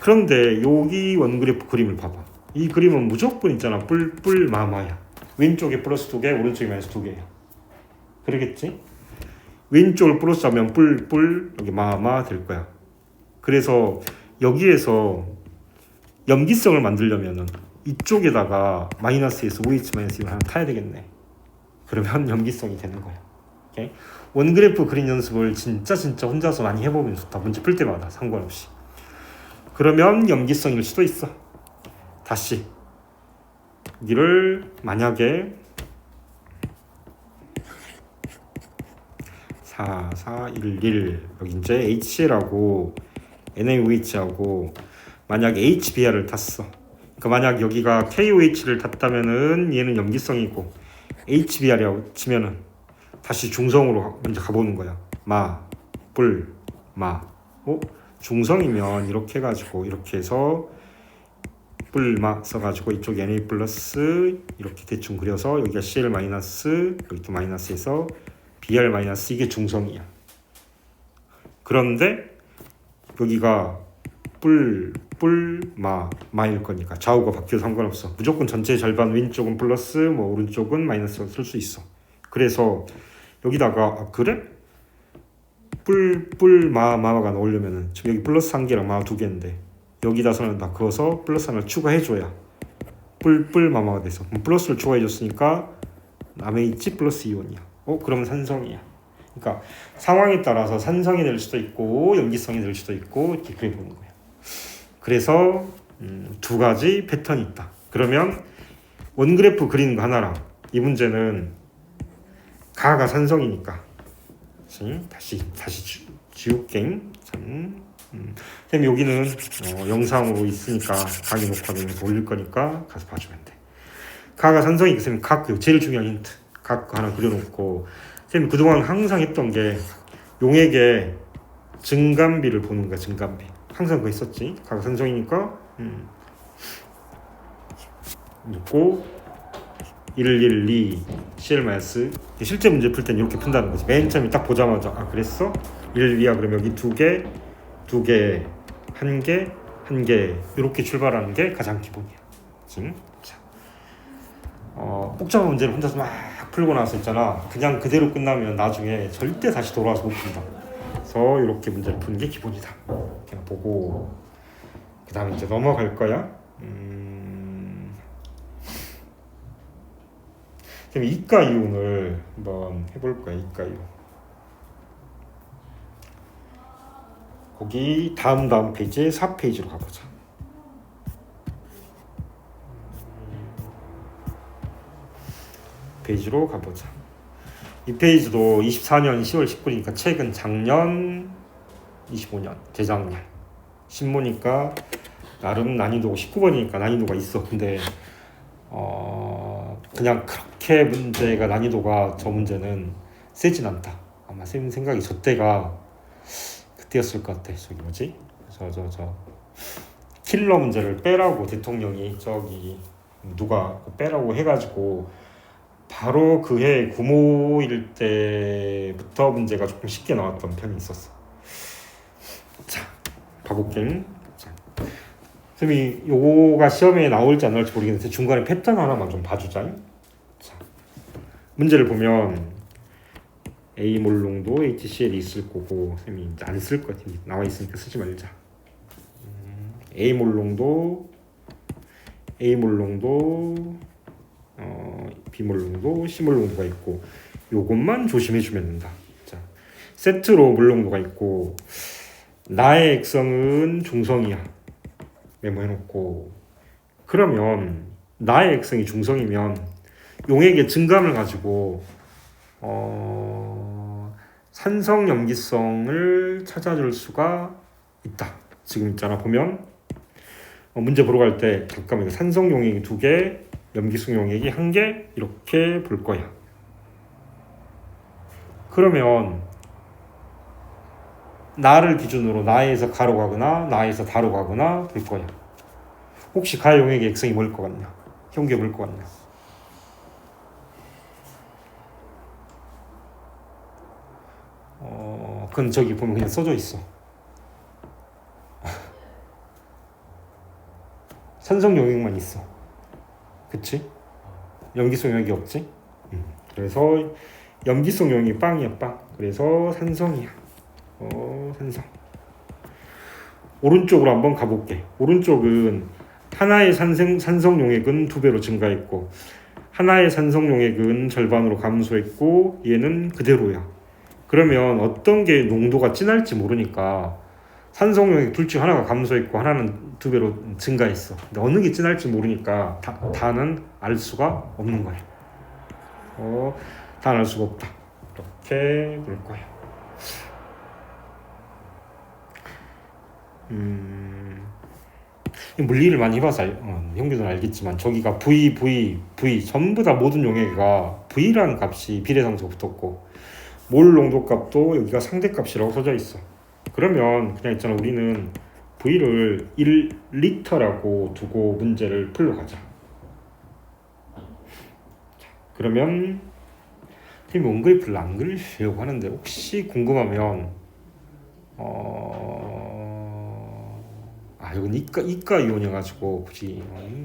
그런데 여기 원그래프 그림을 봐봐. 이 그림은 무조건 있잖아. 마마야. 왼쪽에 플러스 2개, 오른쪽에 마이너스 2개야. 그러겠지? 왼쪽을 플러스 하면 여기 마마 될 거야. 그래서 여기에서 염기성을 만들려면은 이쪽에다가 마이너스에서 OH 마이너스 이걸 하나 타야 되겠네. 그러면 염기성이 되는 거야. 오케이? 원그래프 그린 연습을 진짜 혼자서 많이 해보면 좋다. 문제 풀 때마다 상관없이. 그러면 염기성일 수도 있어. 다시 여기를 만약에 4411 여기 이제 HCl하고 NaOH하고 만약에 HBr을 tas어. 그러니까 만약 여기가 KOH를 탔다면은 얘는 염기성이고 HBr이라고 치면은 다시 중성으로 먼저 가보는 거야. 중성이면 이렇게 해가지고 이렇게 해서 뿔마 써가지고 이쪽에 Na 플러스 이렇게 대충 그려서 여기가 Cl 마이너스 여기 또 마이너스에서 Br 마이너스 이게 중성이야. 그런데 여기가 마일 거니까 좌우가 바뀌어도 상관없어. 무조건 전체 절반 왼쪽은 플러스 오른쪽은 마이너스로 쓸 수 있어. 그래서 여기다가 그래? 마가 넣으려면은 지금 여기 플러스 1개랑 마 2개인데 여기다서는 나 그어서 플러스 하나를 추가해줘야 마마가 돼서 플러스를 추가해줬으니까 남에 있지 플러스 이온이야. 그러면 산성이야. 그러니까 상황에 따라서 산성이 될 수도 있고 염기성이 될 수도 있고 이렇게 그려보는 거야. 그래서 2가지 패턴이 있다. 그러면 원그래프 그리는 거 하나랑 이 문제는 가가 산성이니까 다시 지울게. 선생님 여기는 영상으로 있으니까 강의 녹화되면서 올릴 거니까 가서 봐주면 돼. 가가 산성이니까 선생님 각 제일 중요한 힌트 각 하나 그려놓고 선생님 그동안 항상 했던 게 용액의 증감비를 보는 거야. 증감비 항상 그거 있었지. 가가 산성이니까 놓고 1, 2 Cl 마이너스 실제 문제 풀 때는 이렇게 푼다는 거지. 맨 처음에 딱 보자마자 그랬어? 1, 2야 그러면 여기 2개 1개 이렇게 출발하는 게 가장 기본이야. 자, 복잡한 문제를 혼자서 막 풀고 나서 있잖아. 그냥 그대로 끝나면 나중에 절대 다시 돌아와서 못 푼다. 그래서 이렇게 문제를 푸는 게 기본이다. 그냥 보고 그 다음에 이제 넘어갈 거야. 그럼 이가 이온을 한번 해볼 거야. 이가 이온. 거기 다음 페이지에 4페이지로 가보자. 페이지로 가보자. 이 페이지도 24년 10월 19일이니까 최근 작년 25년 재작년 신모니까 나름 난이도 19번이니까 난이도가 있어. 근데 그냥 그렇게 문제가 난이도가 저 문제는 세진 않다. 아마 쌤 생각이 저 때가 그때였을 것 같아. 저기 뭐지? 저 킬러 문제를 빼라고 대통령이 저기 누가 빼라고 해가지고 바로 그해 구모일 때부터 문제가 조금 쉽게 나왔던 편이 있었어. 자, 봐볼게. 선생님이 요거가 시험에 나올지 안 나올지 모르겠는데 중간에 패턴 하나만 좀 봐주자. 자, 문제를 보면 A몰 농도 HCl이 있을 거고 선생님이 안 쓸 것 같아. 나와 있으니까 쓰지 말자. A몰 농도 B몰 농도 C몰 농도가 있고 요것만 조심해주면 된다. 자, 세트로 물농도가 있고 나의 액성은 중성이야. 메모해놓고 그러면 나의 액성이 중성이면 용액의 증감을 가지고 산성 염기성을 찾아줄 수가 있다. 지금 있잖아 보면 문제 보러 갈 때 잠깐만 산성 용액이 2개, 염기성 용액이 1개 이렇게 볼 거야. 그러면 나를 기준으로 나에서 가로 가거나 나에서 다로 가거나 볼 거야. 혹시 가 용액의 액성이 뭘 것 같냐? 형계 뭘 것 같냐? 그건 저기 보면 그냥 써져 있어. 산성 용액만 있어. 그치? 염기성 용액이 없지? 그래서 염기성 용액이 빵이야 빵. 그래서 산성이야. 산성. 오른쪽으로 한번 가볼게. 오른쪽은 하나의 산성 용액은 2배로 증가했고 하나의 산성 용액은 절반으로 감소했고 얘는 그대로야. 그러면 어떤 게 농도가 진할지 모르니까 산성 용액 둘 중 하나가 감소했고 하나는 2배로 증가했어. 근데 어느 게 진할지 모르니까 다는 알 수가 없는 거야. 다는 알 수가 없다. 이렇게 볼 거야. 물리를 많이 해봐서 형들은 알겠지만 저기가 V 전부 다 모든 용액가 V라는 값이 비례상수가 붙었고 몰 농도 값도 여기가 상대값이라고 써져 있어. 그러면 그냥 있잖아 우리는 V를 1리터라고 두고 문제를 풀러가자. 그러면 선생님이 원그래프를 안 그리려고 하는데 혹시 궁금하면 이건 이가 이온이어가지고 굳이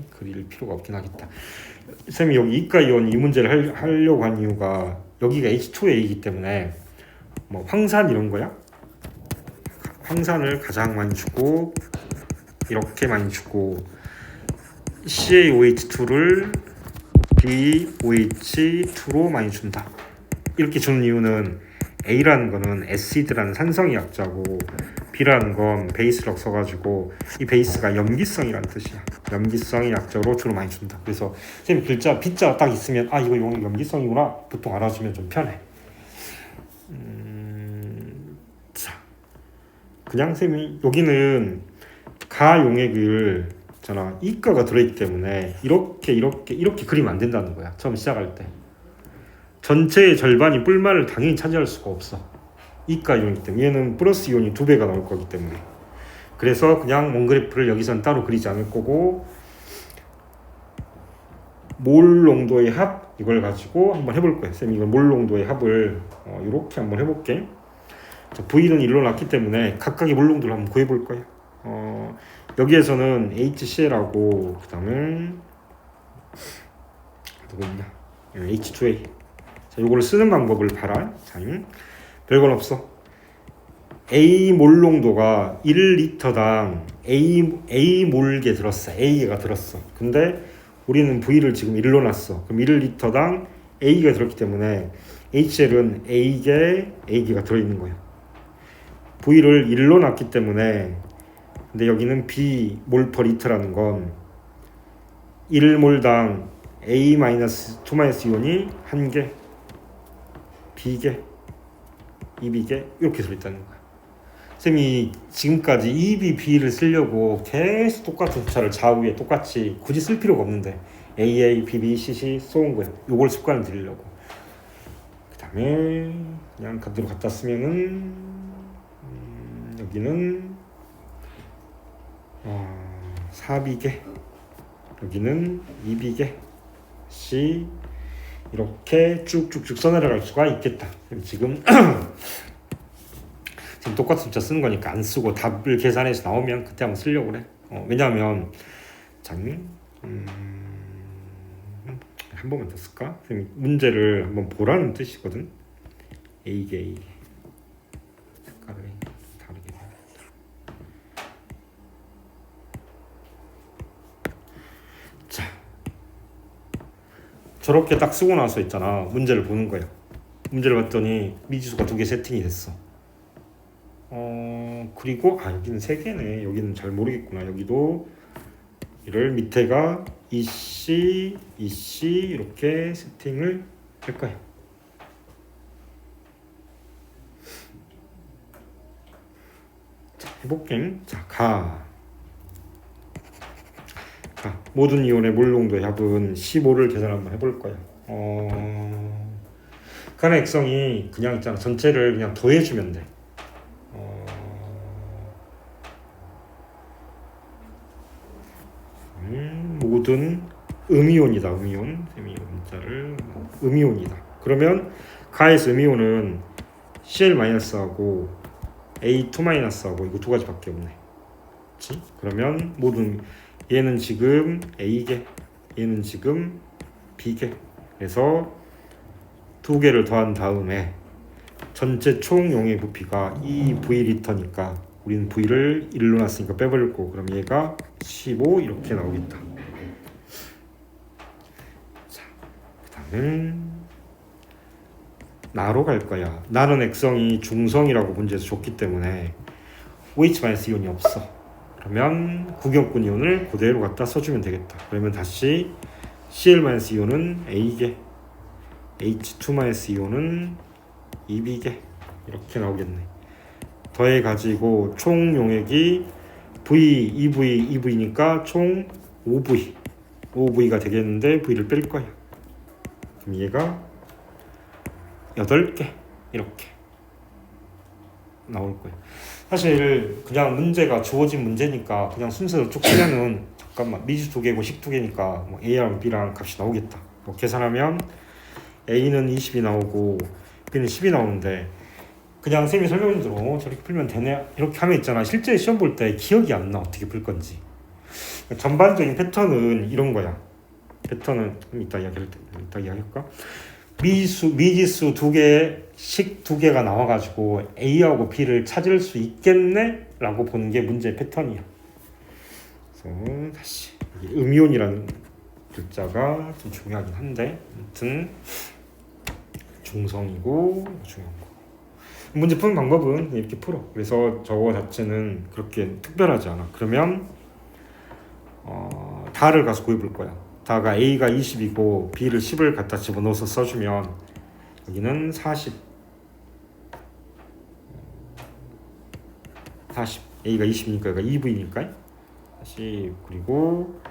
그릴 필요가 없긴 하겠다. 선생님이 여기 이가 이온 이 문제를 하려고 한 이유가 여기가 H2A이기 때문에 뭐 황산 이런 거야? 황산을 가장 많이 주고 이렇게 많이 주고 CaOH2를 BOH2로 많이 준다. 이렇게 주는 이유는 A라는 거는 애시드라는 산성의 약자고 B라는 건 베이스라고 써가지고 이 베이스가 염기성이라는 뜻이야. 염기성의 약자로 주로 많이 준다. 그래서 선생님 글자 B자가 딱 있으면 이거 용액 염기성이구나 보통 알아주면 좀 편해. 자, 그냥 선생님이 여기는 가 용액을 있잖아 이가가 들어있기 때문에 이렇게 그리면 안 된다는 거야. 처음 시작할 때 전체의 절반이 뿔말을 당연히 차지할 수가 없어. 이가 이온이기 때문에 얘는 플러스 이온이 2배가 나올 거기 때문에 그래서 그냥 원그래프를 여기선 따로 그리지 않을 거고 몰 농도의 합 이걸 가지고 한번 해볼 거예요. 쌤이 이걸 몰 농도의 합을 이렇게 한번 해볼게. 자, V는 1로 났기 때문에 각각의 몰 농도를 한번 구해볼 거예요. 여기에서는 HCl하고 그 다음에 누구 있냐 H2A. 자, 요거를 쓰는 방법을 봐라. 자, 별건 없어. A 몰 농도가 1리터당 A 몰게 들었어. A가 들었어. 근데 우리는 V를 지금 1로 놨어. 그럼 1리터당 A가 들었기 때문에 HL은 A개가 들어있는 거야. V를 1로 놨기 때문에 근데 여기는 B 몰 퍼 리터라는 건 1몰당 A-2- 이온이 1개, B개, 2B개 이렇게 들어있다는 거야. 쌤이 지금까지 2B, B를 쓰려고 계속 똑같은 숫자를 좌우에 똑같이 굳이 쓸 필요가 없는데 AA, BB, CC 써온 거야. 요걸 습관을 들이려고. 그 다음에 그냥 그대로 갖다 쓰면은 여기는 4B개, 여기는 2B개, C 이렇게 쭉쭉쭉 써내려갈 수가 있겠다. 지금 똑같은 숫자 쓰는 거니까 안 쓰고 답을 계산해서 나오면 그때 한번 쓰려고 그래. 왜냐하면 한 번만 더 쓸까? 문제를 한번 보라는 뜻이거든. A개 색깔을 다르게 자, 저렇게 딱 쓰고 나서 있잖아 문제를 보는 거야. 문제를 봤더니 미지수가 2개 세팅이 됐어. 그리고 여기는 3개네. 여기는 잘 모르겠구나. 여기도 이를 밑에가 EC, EC 이렇게 세팅을 할 거예요. 자, 해볼게. 자, 모든 이온의 몰농도의 합은 15를 계산 한번 해볼 거예요. 간의 액성이 그냥 있잖아. 전체를 그냥 더해주면 돼. 모든 음이온이다. 음이온. 문자를 음이온이다. 그러면 가에서 음이온은 Cl-하고 A2-하고 이거 2가지밖에 없네. 그렇지? 그러면 모든 얘는 지금 A개, 얘는 지금 B개. 그래서 2개를 더한 다음에 전체 총 용의 부피가 2V 리터니까 우리는 V를 1로 놨으니까 빼버릴 거고, 그럼 얘가 15 이렇게 나오겠다. 자, 그 다음에 나로 갈 거야. 나는 액성이 중성이라고 문제에서 줬기 때문에 OH-이온이 없어. 그러면 구경꾼 이온을 그대로 갖다 써주면 되겠다. 그러면 다시 Cl-이온은 A개, H2-이온은 2B개 이렇게 나오겠네. 더해가지고 총 용액이 V, 2V, 2V니까 총 5V 5V가 되겠는데 V를 뺄 거야. 그럼 얘가 8개 이렇게 나올 거야. 사실 그냥 문제가 주어진 문제니까 그냥 순서로 쭉 치면은 잠깐만 미지 2개고 식 2개니까 뭐 A랑 B랑 값이 나오겠다. 뭐 계산하면 A는 20이 나오고 B는 10이 나오는데 그냥 쌤이 설명대로 저렇게 풀면 되네 이렇게 하면 있잖아. 실제 시험 볼 때 기억이 안 나. 어떻게 풀 건지. 전반적인 패턴은 이런 거야. 패턴은 이따 이야기할까? 미지수 2개, 식 2개가 나와가지고 A하고 B를 찾을 수 있겠네? 라고 보는 게 문제의 패턴이야. 그래서 다시 음이온이라는 글자가 좀 중요하긴 한데 아무튼 중성이고 중요한 거. 문제 푸는 방법은 이렇게 풀어. 그래서 저거 자체는 그렇게 특별하지 않아. 그러면 다를 가서 구해볼 거야. 다가 A가 20이고 B를 10을 갖다 집어넣어서 써주면 여기는 40 A가 20이니까 여기가 2V니까 40 그리고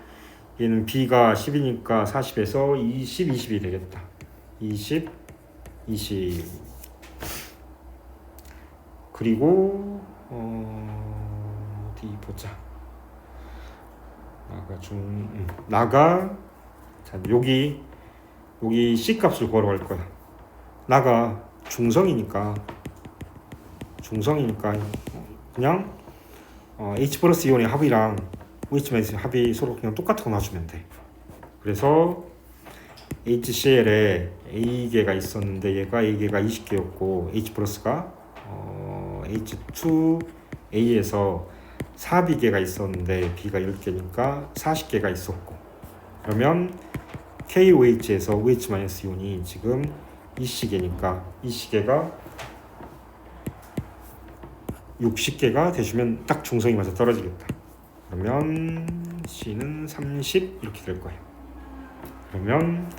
얘는 B가 10이니까 40에서 20, 20이 되겠다. 20 그리고 어디 보자. 나가 자 여기 C 값을 구하러 갈 거야. 나가 중성이니까 그냥 H 플러스 이온의 합이랑 OH- 합이 서로 그냥 똑같은 거 놔주면 돼. 그래서 HCl에 A개가 있었는데 얘가 A개가 20개였고 H 플러스가 H2A에서 4B개가 있었는데 B가 10개니까 40개가 있었고, 그러면 KOH에서 OH-이온이 지금 2시계니까 2시계가 60개가 되시면 딱 중성이 맞아 떨어지겠다. 그러면 C는 30 이렇게 될 거예요. 그러면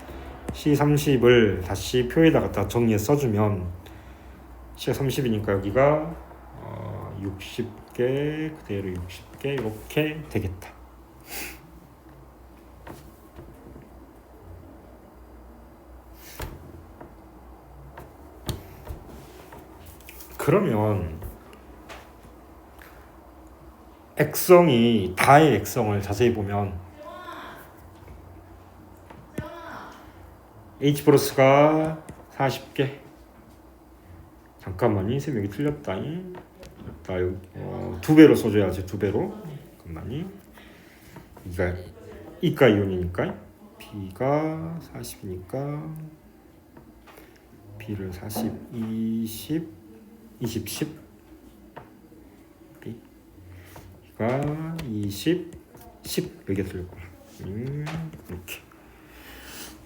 C30을 다시 표에다 갖다 정리해 써주면 C가 30이니까 여기가 60개 그대로 60개 이렇게 되겠다. 그러면 액성이 다의 액성을 자세히 보면 H 플러스가 40개. 잠깐만요. 쌤 여기 틀렸다. 나 여기 2배로 써줘야지. 2배로. 잠깐만요. 이가 이가 이온이니까 B가 40이니까 B를 40, 20, 20, 10 B가 20, 10 여기가 틀릴 거야. 이렇게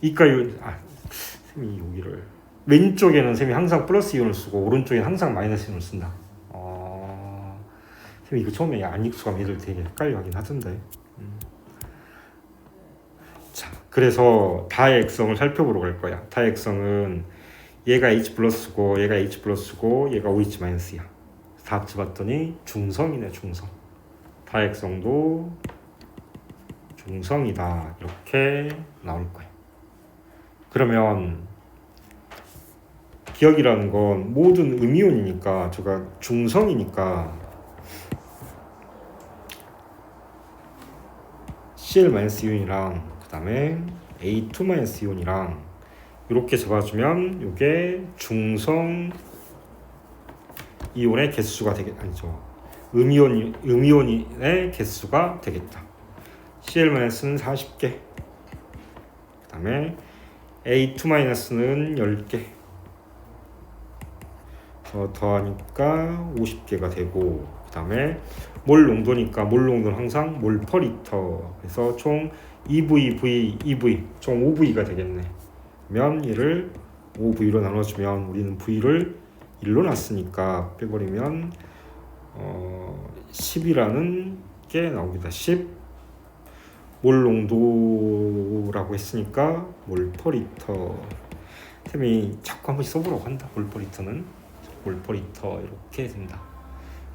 이가 이온 쌤이 여기를 왼쪽에는 쌤이 항상 플러스 이온을 쓰고 오른쪽에는 항상 마이너스 이온을 쓴다. 쌤이 이거 처음에 안 익숙하면 애들 되게 헷갈려 하긴 하던데. 자, 그래서 다의 액성을 살펴보러 갈 거야. 다의 액성은 얘가 H 플러스고 얘가 H 플러스고 얘가 OH 마이너스야. 다 합쳐봤더니 중성이네. 중성. 다의 액성도 중성이다. 이렇게 나올 거야. 그러면 기억이라는 건 모든 음이온이니까 저가 중성이니까 Cl-이온이랑 그 다음에 A2-이온이랑 이렇게 잡아주면 이게 중성 이온의 개수가 아니죠. 음이온의 개수가 되겠다. Cl-는 40개, 그 다음에 A2-는 10개, 더하니까 50개가 되고, 그 다음에 몰 농도니까 몰 농도는 항상 몰 퍼 리터. 그래서 총 EV 총 5V가 되겠네. 그러면 얘를 5V로 나눠주면 우리는 V를 1로 놨으니까 빼버리면 10이라는 게 나옵니다. 10 몰 농도라고 했으니까 몰 퍼 리터. 쌤이 자꾸 한 번씩 써보라고 한다. 몰 퍼 리터는 몰 퍼 리터 이렇게 된다.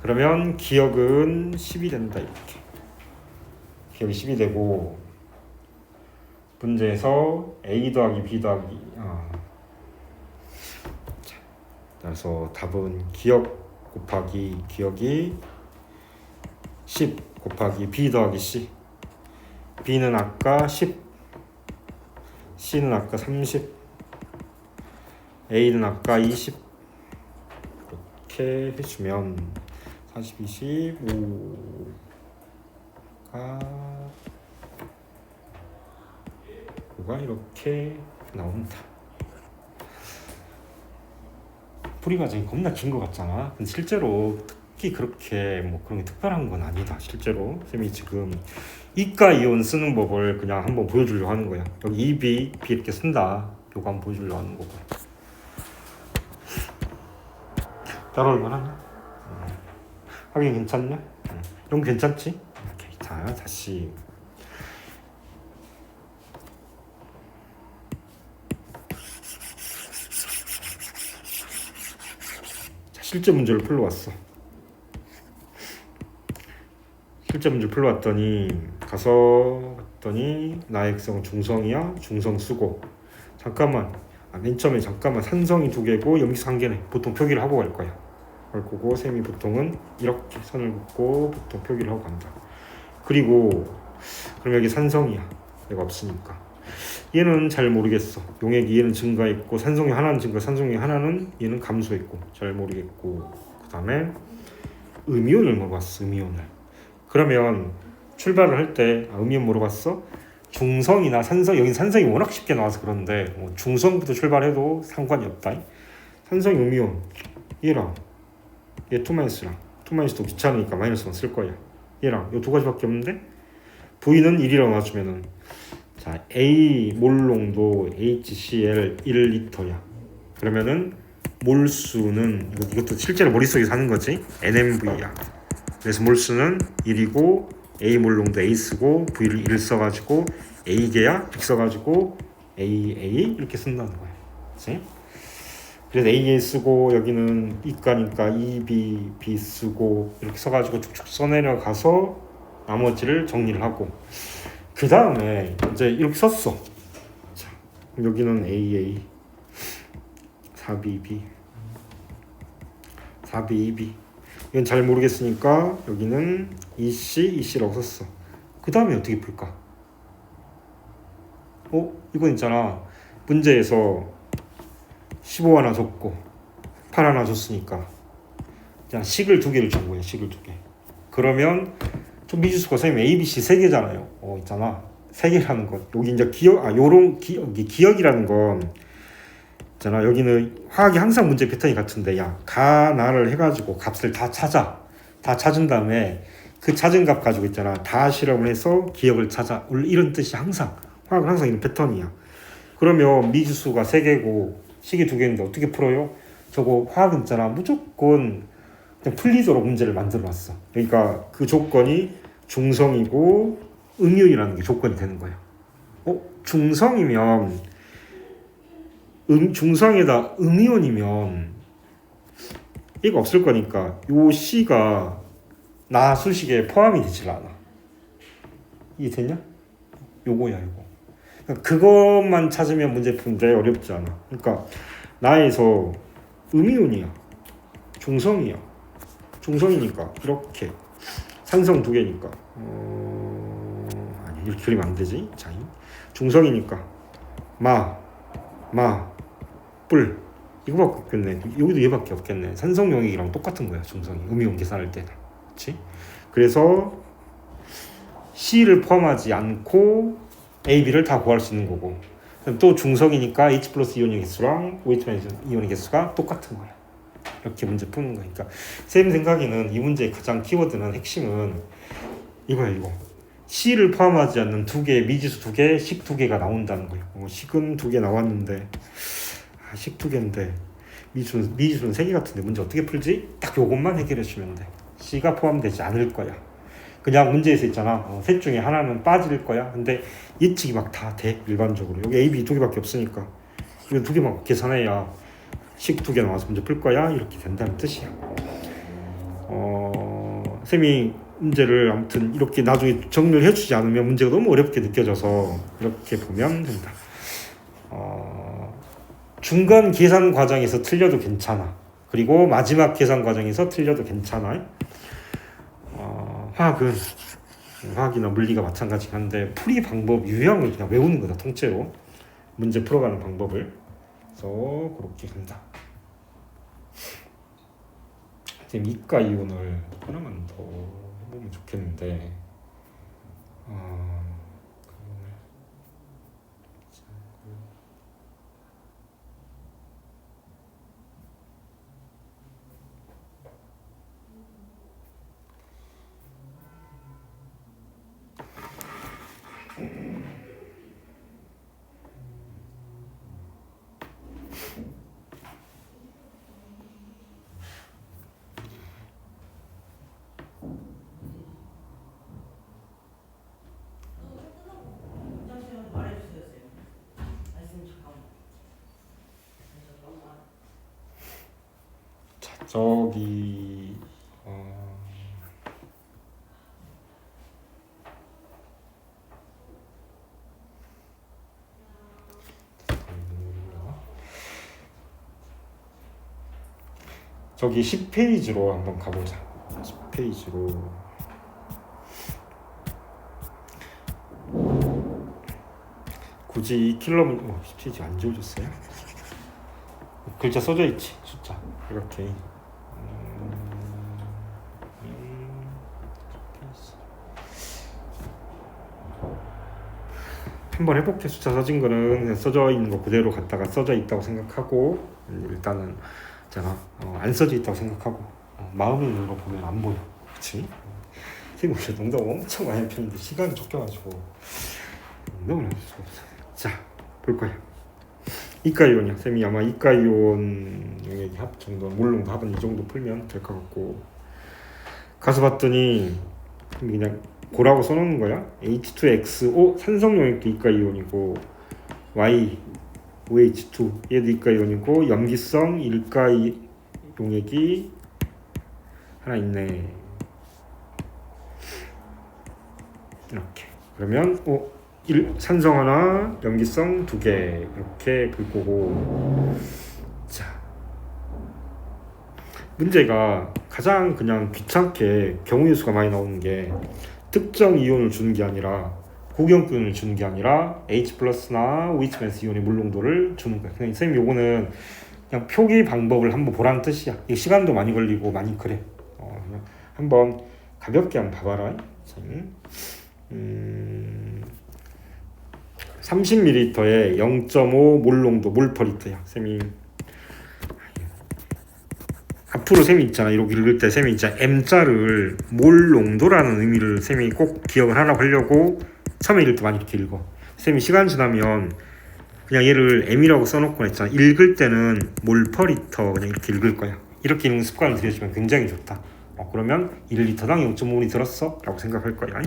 그러면 기억은 10이 된다. 이렇게 기억이 10이 되고, 문제에서 A 더하기 B 더하기 자, 그래서 답은 기억 곱하기 기억이 10 곱하기 B 더하기 C. B는 아까 10, C는 아까 30, A는 아까 20. 이렇게 해주면 40, 25가 이렇게 나온다. 풀이 과정이 겁나 긴 것 같잖아. 근데 실제로 특히 그렇게 뭐 그런 게 특별한 건 아니다. 실제로 쌤이 지금 이가 이온 쓰는 법을 그냥 한번 보여주려고 하는 거야. 여기 EB, B 이렇게 쓴다. 요거 한번 보여주려고 하는 거고. 따라올 만하냐? 하긴 괜찮냐? 이런 거 괜찮지? 오케이. 자, 다시 실제 문제를 풀러왔어. 실제 문제를 풀러왔더니 봤더니 나의 액성은 중성이야. 중성 쓰고 잠깐만 맨 처음에 산성이 2개고 염기성 1개네. 보통 표기를 하고 갈 거야. 갈 거고 쌤이 보통은 이렇게 선을 긋고 보통 표기를 하고 간다. 그리고 그럼 여기 산성이야. 얘가 없으니까 얘는 잘 모르겠어. 용액이 얘는 증가했고 산성이 하나는 증가, 산성이 하나는 얘는 감소했고 잘 모르겠고, 그 다음에 음이온을 물어봤어. 음이온을. 그러면 출발을 할 때 음이온 물어봤어. 중성이나 산성, 여긴 산성이 워낙 쉽게 나와서 그런데 중성부터 출발해도 상관이 없다. 산성 음이온 얘랑 얘 투마이너스랑 투마이너스도 귀찮으니까 마이너스만 쓸 거야. 얘랑 이 두 가지밖에 없는데 V는 1이라고 놔주면은 자, A 몰 농도 HCl 1리터야. 그러면은 몰수는 이것도 실제로 머릿속에서 하는 거지. NMV야. 그래서 몰수는 1이고 A 몰 농도 A 쓰고 V를 1 써가지고 A개야 100 써가지고 AA 이렇게 쓴다는 거야. 그치? 그래서 AA 쓰고 여기는 이가니까 EB, B 쓰고 이렇게 써가지고 쭉쭉 써내려가서 나머지를 정리를 하고, 그 다음에 이제 이렇게 썼어. 자, 여기는 AA 4BB 4BB 이건 잘 모르겠으니까 여기는 EC라고 썼어. 그 다음에 어떻게 풀까? 이건 있잖아. 문제에서 15 하나 줬고 8 하나 줬으니까 그냥 식을 2개를 준 거예요. 식을 2개. 그러면 좀 미지수가 선생님 A, B, C 3개잖아요. 있잖아. 3개라는 것. 여기 이제 기억이라는 건 있잖아. 여기는 화학이 항상 문제 패턴이 같은데, 야, 가나를 해가지고 값을 다 찾은 다음에 그 찾은 값 가지고 있잖아. 다 실험을 해서 기억을 찾아. 이런 뜻이 항상 화학은 항상 이런 패턴이야. 그러면 미지수가 3개고 식이 두 개인데 어떻게 풀어요? 저거 화학 있잖아. 무조건 그냥 풀리도록 문제를 만들어 놨어. 그러니까 그 조건이 중성이고 음이온이라는 게 조건이 되는 거예요. 중성이면 중성에다 음이온이면 얘가 없을 거니까 요 C가 나 수식에 포함이 되질 않아. 이게 되냐? 요거야 이거. 그러니까 그것만 찾으면 문제 푸는데 어렵지 않아. 그러니까 나에서 음이온이야. 중성이야. 중성이니까 이렇게 산성 두 개니까 아니 이렇게 그리면 안 되지. 자, 중성이니까 뿔 이거밖에 없겠네. 여기도 얘밖에 없겠네. 산성 용액이랑 똑같은 거야. 중성이 음이온 계산할 때는. 그렇지? 그래서 C를 포함하지 않고 A, B를 다 구할 수 있는 거고 또 중성이니까 H 플러스 이온의 개수랑 OH 마이너스 이온의 개수가 똑같은 거야. 이렇게 문제 푸는 거니까 쌤 생각에는 이 문제의 가장 키워드는 핵심은 이거야 이거. C를 포함하지 않는 두 개, 미지수 두 개, 식 두 개가 나온다는 거예요. 식은 두 개 나왔는데 식 두 개인데 미지수는 세 개 같은데 문제 어떻게 풀지? 딱 요것만 해결해 주면 돼. C가 포함되지 않을 거야. 그냥 문제에서 있잖아. 셋 중에 하나는 빠질 거야. 근데 예측이 막 다 돼. 일반적으로 여기 A, B 두 개밖에 없으니까 이거 두 개만 계산해야 식 두 개 나와서 문제 풀 거야. 이렇게 된다는 뜻이야. 쌤이 문제를 아무튼 이렇게 나중에 정리를 해주지 않으면 문제가 너무 어렵게 느껴져서 이렇게 보면 된다. 중간 계산 과정에서 틀려도 괜찮아. 그리고 마지막 계산 과정에서 틀려도 괜찮아. 화학이나 물리가 마찬가지긴 한데 풀이 방법 유형을 그냥 외우는 거다. 통째로 문제 풀어가는 방법을. 그래서 그렇게 간다. 지금 이가 이온을 하나만 더 해보면 좋겠는데 저기 저기 10페이지로 한번 가보자. 10페이지로 굳이 킬로미터 10페이지 안 지워졌어요? 글자 써져 있지. 숫자 이렇게 한번 해볼게. 숫자 써진 거는 그냥 써져 있는 거 그대로 갖다가 써져 있다고 생각하고 일단은 제가 안 써져 있다고 생각하고 마음의 눈으로 보면 안 보여. 그치? 지금 농담 엄청 많이 폈는데 시간이 쫓겨가지고 농담을 할 수가 없어. 자, 볼 거야. 이가이온이야. 쌤이 아마 이가이온 용액이 합 정도, 물론 합은 이 정도 풀면 될 것 같고 가서 봤더니 그냥 고라고 써놓는 거야. H2XO 산성 용액도 이가이온이고 Y OH2 얘도 이가이온이고 염기성 일가 용액이 하나 있네. 이렇게 그러면 산성 하나, 염기성 두 개 이렇게 볼 거고. 자, 문제가 가장 그냥 귀찮게 경우의 수가 많이 나오는 게 특정 이온을 주는 게 아니라 고경균을 주는 게 아니라 H 플러스나 OH 마이너스 이온의 물농도를 주는 거야. 그냥 선생님 요거는 그냥 표기 방법을 한번 보라는 뜻이야. 이 시간도 많이 걸리고 많이 그래. 그냥 한번 가볍게 한번 봐봐라. 30ml에 0.5 몰농도 몰퍼리터야. 쌤이 앞으로 쌤이 있잖아. 이렇게 읽을 때 쌤이 있잖아. M자를 몰농도라는 의미를 쌤이 꼭 기억을 하라고 하려고 처음에 읽을 때 많이 이렇게 읽어. 쌤이 시간 지나면 그냥 얘를 m이라고 써놓고 했잖아. 읽을 때는 몰퍼리터 그냥 이렇게 읽을 거야. 이렇게 읽는 습관을 들여주면 굉장히 좋다. 그러면 1리터당 0.5리 들었어? 라고 생각할 거야.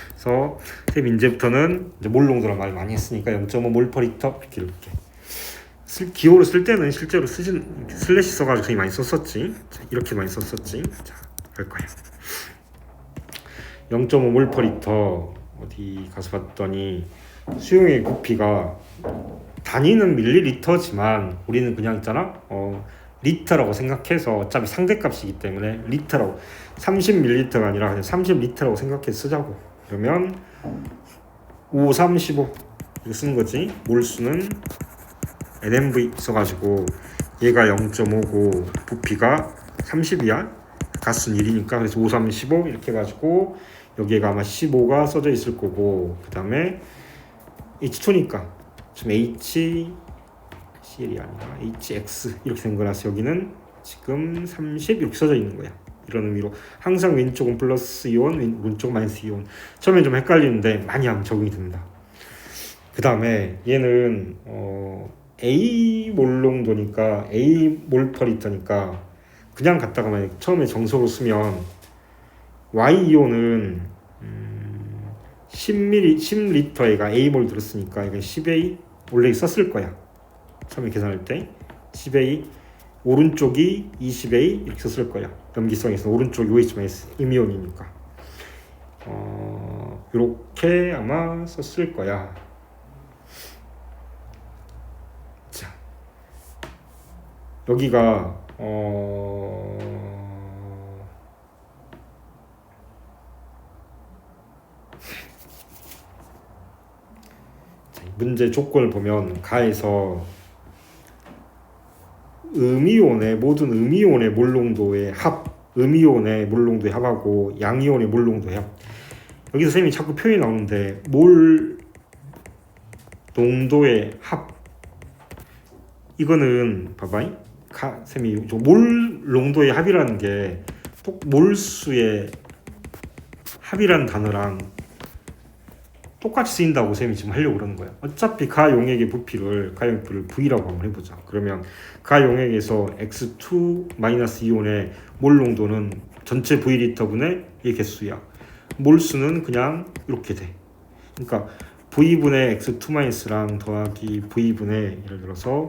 그래서 쌤 이제부터는 이제 몰 농도란 말 많이 했으니까 0.5 몰퍼리터 이렇게 읽게. 기호로 쓸 때는 실제로 슬래시 써가지고 되게 많이 썼었지. 자, 이렇게 많이 썼었지. 자, 할 거야. 0.5 몰퍼리터 어디 가서 봤더니 수용액 부피가 단위는 밀리리터지만 우리는 그냥 있잖아. 리터라고 생각해서 어차피 상대값이기 때문에 리터라고 30ml가 아니라 그냥 30리터라고 생각해서 쓰자고. 그러면 5, 3, 15 이거 쓰는 거지. 몰수는 NMV 써가지고 얘가 0.5고 부피가 30이야. 가스는 1이니까 그래서 5, 3, 15 이렇게 해가지고 여기가 아마 15가 써져 있을 거고 그 다음에 H2니까 지금 HCl이 아니라 HX 이렇게 된 거라서 여기는 지금 30 이렇게 써져 있는 거야. 이런 의미로 항상 왼쪽은 플러스 이온, 오른쪽은 마이너스 이온. 처음엔 좀 헷갈리는데 많이 하면 적응이 됩니다. 그 다음에 얘는 A 몰농도니까 A 몰퍼리터니까 그냥 갖다가 만약 처음에 정석으로 쓰면 Y 이온은 10리터에가 A몰 들었으니까 이건 10A 원래 썼을 거야. 처음에 계산할 때 10A 오른쪽이 20A 이렇게 썼을 거야. 염기성에서 오른쪽이 OH- 음이온이니까 이렇게 아마 썼을 거야. 자, 여기가 문제 조건을 보면 가에서 모든 음이온의 몰농도의 합, 음이온의 몰농도의 합하고 양이온의 몰농도의 합. 여기서 쌤이 자꾸 표현이 나오는데 몰 농도의 합 이거는 봐봐. 쌤이 몰 농도의 합이라는 게 몰수의 합이라는 단어랑 똑같이 쓰인다고 쌤이 지금 하려고 그러는 거야. 어차피 가용액의 부피를 V라고 한번 해보자. 그러면 가용액에서 X2-이온의 몰 농도는 전체 V리터분의 이 개수야. 몰수는 그냥 이렇게 돼. 그러니까 V분의 X2-랑 더하기 V분의 예를 들어서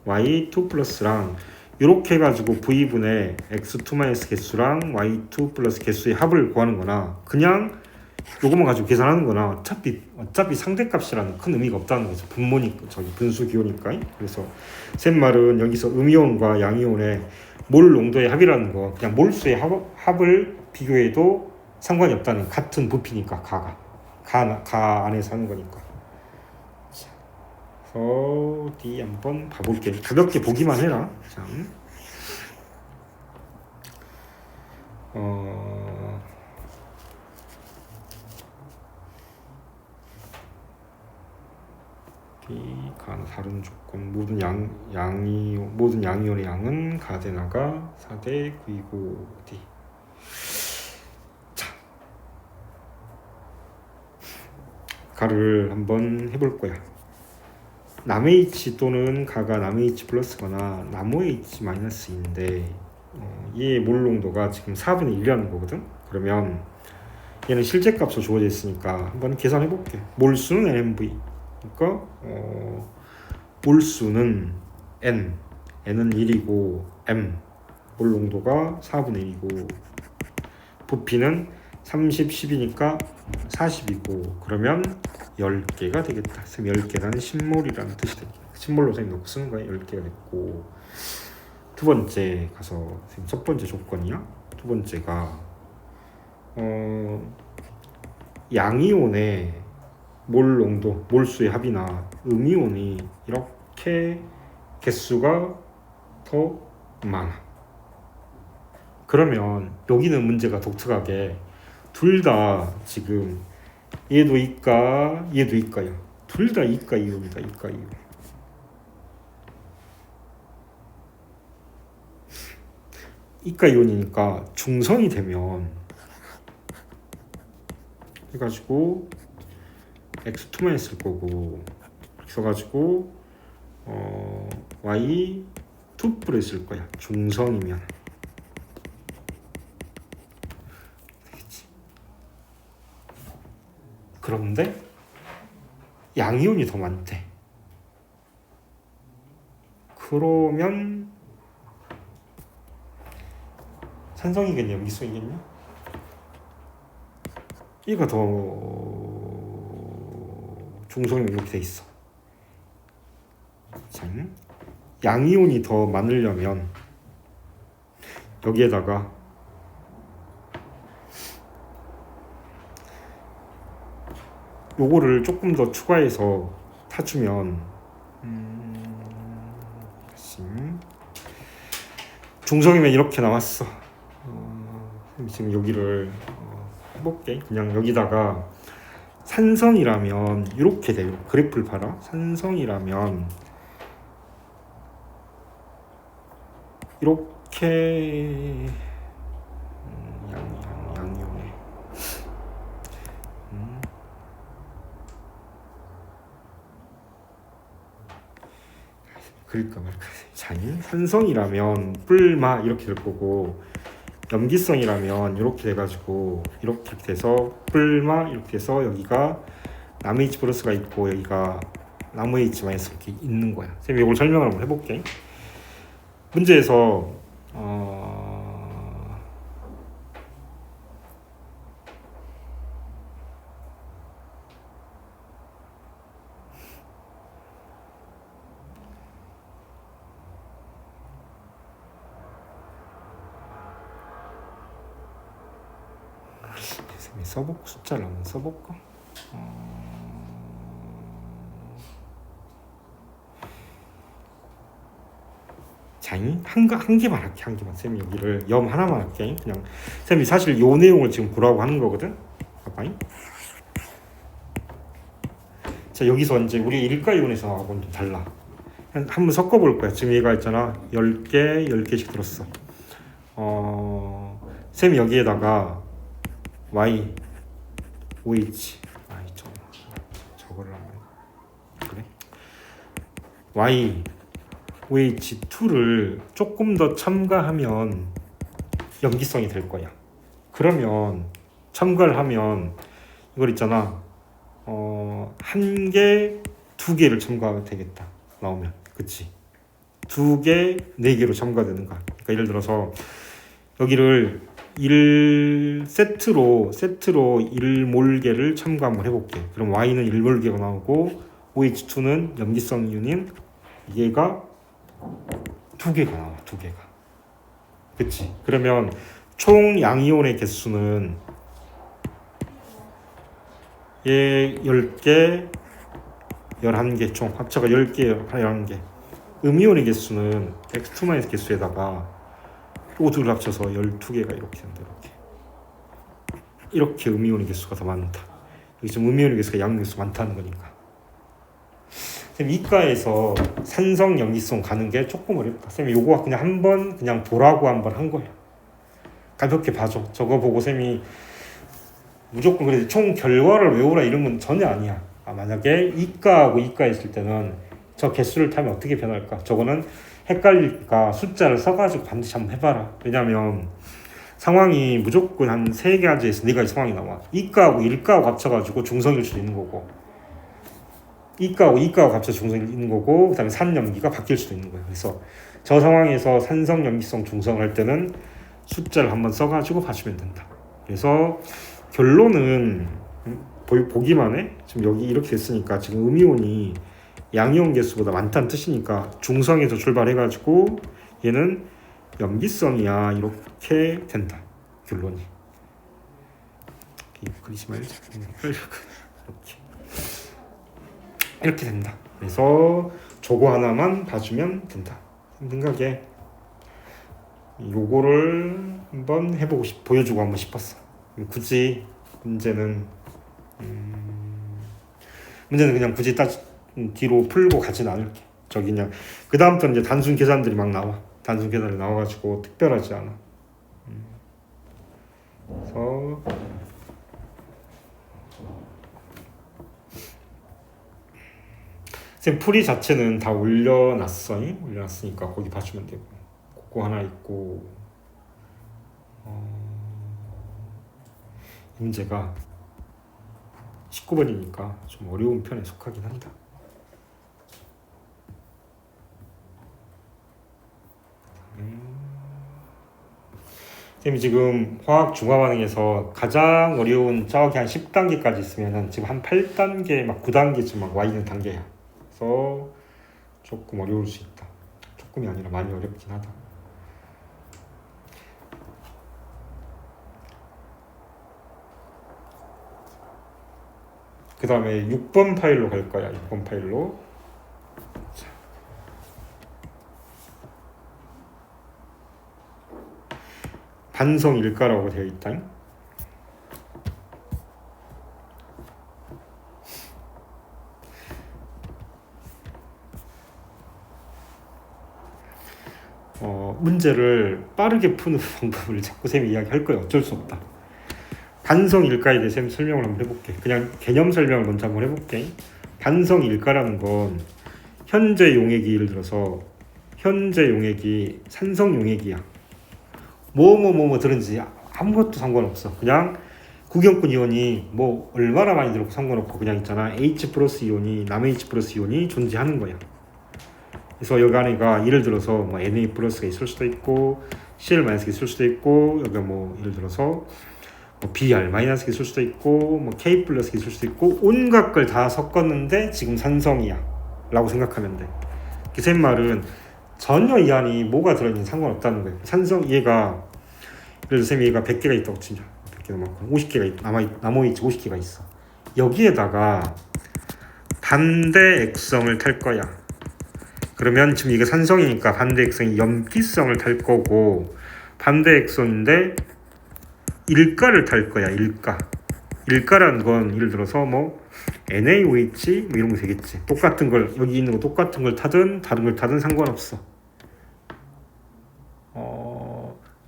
Y2 플러스랑 이렇게 해가지고 V분의 X2- 개수랑 Y2 플러스 개수의 합을 구하는 거나 그냥 요것만 가지고 계산하는 거나 어차피 상대값이라는 큰 의미가 없다는 거죠. 분수 기호니까. 그래서 쌤 말은 여기서 음이온과 양이온의 몰 농도의 합이라는 거 그냥 몰수의 합을 비교해도 상관이 없다는 같은 부피니까 가 안에서 하는 거니까. 자, 어디 한번 봐볼게. 가볍게 보기만 해라. 참. 가는 다른 조건 모든 양이온의 양은 가데나가 4대 9이고 D. 자, 가를 한번 해볼 거야. 남H 또는 가가 남H 플러스거나 남OH 마이너스인데 얘의 몰 농도가 지금 4분의 1이라는 거거든. 그러면 얘는 실제 값으로 주어져 있으니까 한번 계산해 볼게. 몰수는 NMV. 그러니까 몰수는 N은 1이고 M 몰 농도가 4분의 1이고 부피는 30, 10이니까 40이고 그러면 10개가 되겠다. 그럼 10개라는 10몰이라는 뜻이 되겠다. 10몰로 쌤 놓고 쓰는 거야. 10개가 됐고 두 번째 가서 쌤 첫 번째 조건이야. 두 번째가 양이온의 몰 농도, 몰수의 합이나 음이온이 이렇게 개수가 더 많아. 그러면 여기는 문제가 독특하게 둘 다 지금 얘도 이가, 얘도 이가야. 둘 다 이가 이온이다. 이가 이온. 이가 이온이니까 중성이 되면 해가지고 X2만 했을 거고 써가지고 y 투뿔을 쓸 거야. 중성이면. 되겠지. 그런데 양이온이 더 많대. 그러면 산성이겠냐, 염기성이겠냐? 얘가 더 중성이 이렇게 돼 있어. 자, 양이온이 더 많으려면 여기에다가 요거를 조금 더 추가해서 타주면 중성이면 이렇게 나왔어. 지금 여기를 해볼게. 그냥 여기다가 산성이라면 이렇게 돼요. 그래프를 봐라. 산성이라면 이렇게 양이오네. 그럴까 말까. 자, 산성이라면 뿔마 이렇게 될 거고, 염기성이라면 이렇게 돼가지고 이렇게 돼서 뿔마 이렇게 돼서 여기가 나무 H 플러스가 있고 여기가 나무 H 마이너스 이렇게 있는 거야. 쌤이 이걸 설명을 한번 해볼게. 문제에서 숫자를 한번 써볼까? 자, 한 개만 할게. 한 개만. 쌤이 여기를 염 하나만 할게. 그냥 쌤이 사실 요 내용을 지금 보라고 하는 거거든. 봐봐잉. 자, 여기서 이제 우리 일가 이온에서하고는 좀 달라. 한번 섞어볼 거야. 지금 얘가 있잖아. 10개, 10개씩 들었어. 쌤이 여기에다가 Y, OH, 저거를 하면 그래? Y, OH2를 조금 더 첨가하면 염기성이 될 거야. 그러면 첨가를 하면 이걸 있잖아. 한 개, 두 개를 첨가하면 되겠다. 나오면. 그치? 두 개, 네 개로 첨가되는 거야. 그러니까 예를 들어서 여기를 1세트로 1몰개를 첨가 한번 해볼게. 그럼 Y는 1몰개가 나오고 OH2는 염기성 이온인 얘가 두 개가 나와. 두 개가. 그치? 그러면 총 양이온의 개수는 얘 10개, 11개 총 합쳐가 10개, 11개. 음이온의 개수는 X2- 개수에다가 요 둘을 합쳐서 12개가 이렇게 된다. 이렇게 음이온의 개수가 더 많다. 여기 지금 음이온의 개수가 양이온의 개수가 많다는 거니까. 쌤 이과에서 산성 염기성 가는 게 조금 어렵다. 쌤이 요거 그냥 한번 그냥 보라고 한번 한 거야. 가볍게 봐줘. 저거 보고 쌤이 무조건 그래도 총 결과를 외우라 이런 건 전혀 아니야. 만약에 이과하고 이과 있을 때는 저 개수를 타면 어떻게 변할까? 저거는 헷갈릴까 숫자를 써가지고 반드시 한번 해봐라. 왜냐면 상황이 무조건 한 3가지에서 4가지 상황이 나와. 이과하고 일과하고 합쳐가지고 중성일 수도 있는 거고, 이과하고 이과하고 합쳐서 중성이 있는 거고, 그 다음에 산염기가 바뀔 수도 있는 거예요. 그래서 저 상황에서 산성, 염기성, 중성을 할 때는 숫자를 한번 써가지고 봐주면 된다. 그래서 결론은 보기만 해. 지금 여기 이렇게 됐으니까 지금 음이온이 양이온 개수보다 많다는 뜻이니까 중성에서 출발해가지고 얘는 염기성이야 이렇게 된다. 결론이. 그리지 말자. 이렇게 된다. 그래서 저거 하나만 봐주면 된다. 생각에 요거를 한번 해보고 보여주고 한번 싶었어. 굳이 문제는 그냥 굳이 뒤로 풀고 가진 않을게. 저기 그냥 그 다음부터는 이제 단순 계산들이 막 나와. 단순 계산이 나와가지고 특별하지 않아. 그래서 쌤 풀이 자체는 다 올려놨어. 올려놨으니까 거기 봐주면 되고. 그거 하나 있고. 이 문제가 19번이니까 좀 어려운 편에 속하긴 한다. 쌤이 지금 화학 중화 반응에서 가장 어려운 저기 한 10단계까지 있으면은 지금 한 8단계 막 9단계쯤 막 와 있는 단계야. 그래서 조금 어려울 수 있다. 조금이 아니라 많이 어렵긴 하다. 그 다음에 6번 파일로 갈 거야. 6번 파일로. 반성일까라고 되어 있다. 문제를 빠르게 푸는 방법을 자꾸 쌤이 이야기할 거예요. 어쩔 수 없다. 반성일까에 대해 쌤 설명을 한번 해볼게. 그냥 개념 설명을 먼저 한번 해볼게. 반성일까라는 건 현재 용액이 예를 들어서 현재 용액이 산성 용액이야. 뭐 들은지 아무것도 상관없어. 그냥 구경꾼 이온이 뭐 얼마나 많이 들었고 상관없고 그냥 있잖아. H 플러스 이온이 남 H 플러스 이온이 존재하는 거야. 그래서 여기 안에가 예를 들어서 뭐 Na 플러스가 있을 수도 있고 Cl 마이너스가 있을 수도 있고 여기 뭐 예를 들어서 뭐 Br 마이너스가 있을 수도 있고 뭐 K 플러스가 있을 수도 있고 온갖 걸 다 섞었는데 지금 산성이야 라고 생각하면 돼. 그 말은 전혀 이 안이 뭐가 들어있는지 상관없다는 거예요. 산성 얘가 예를 들어 쌤이 얘가 100개가 있다고 치자. 100개 넘었고 50개가 나머지 50개가 있어. 여기에다가 반대 액성을 탈 거야. 그러면 지금 이게 산성이니까 반대 액성이 염기성을 탈 거고 반대 액성인데 일가를 탈 거야. 일가라는 건 예를 들어서 뭐 NaOH 뭐 이런 거 되겠지. 똑같은 걸 여기 있는 거 똑같은 걸 타든 다른 걸 타든 상관없어.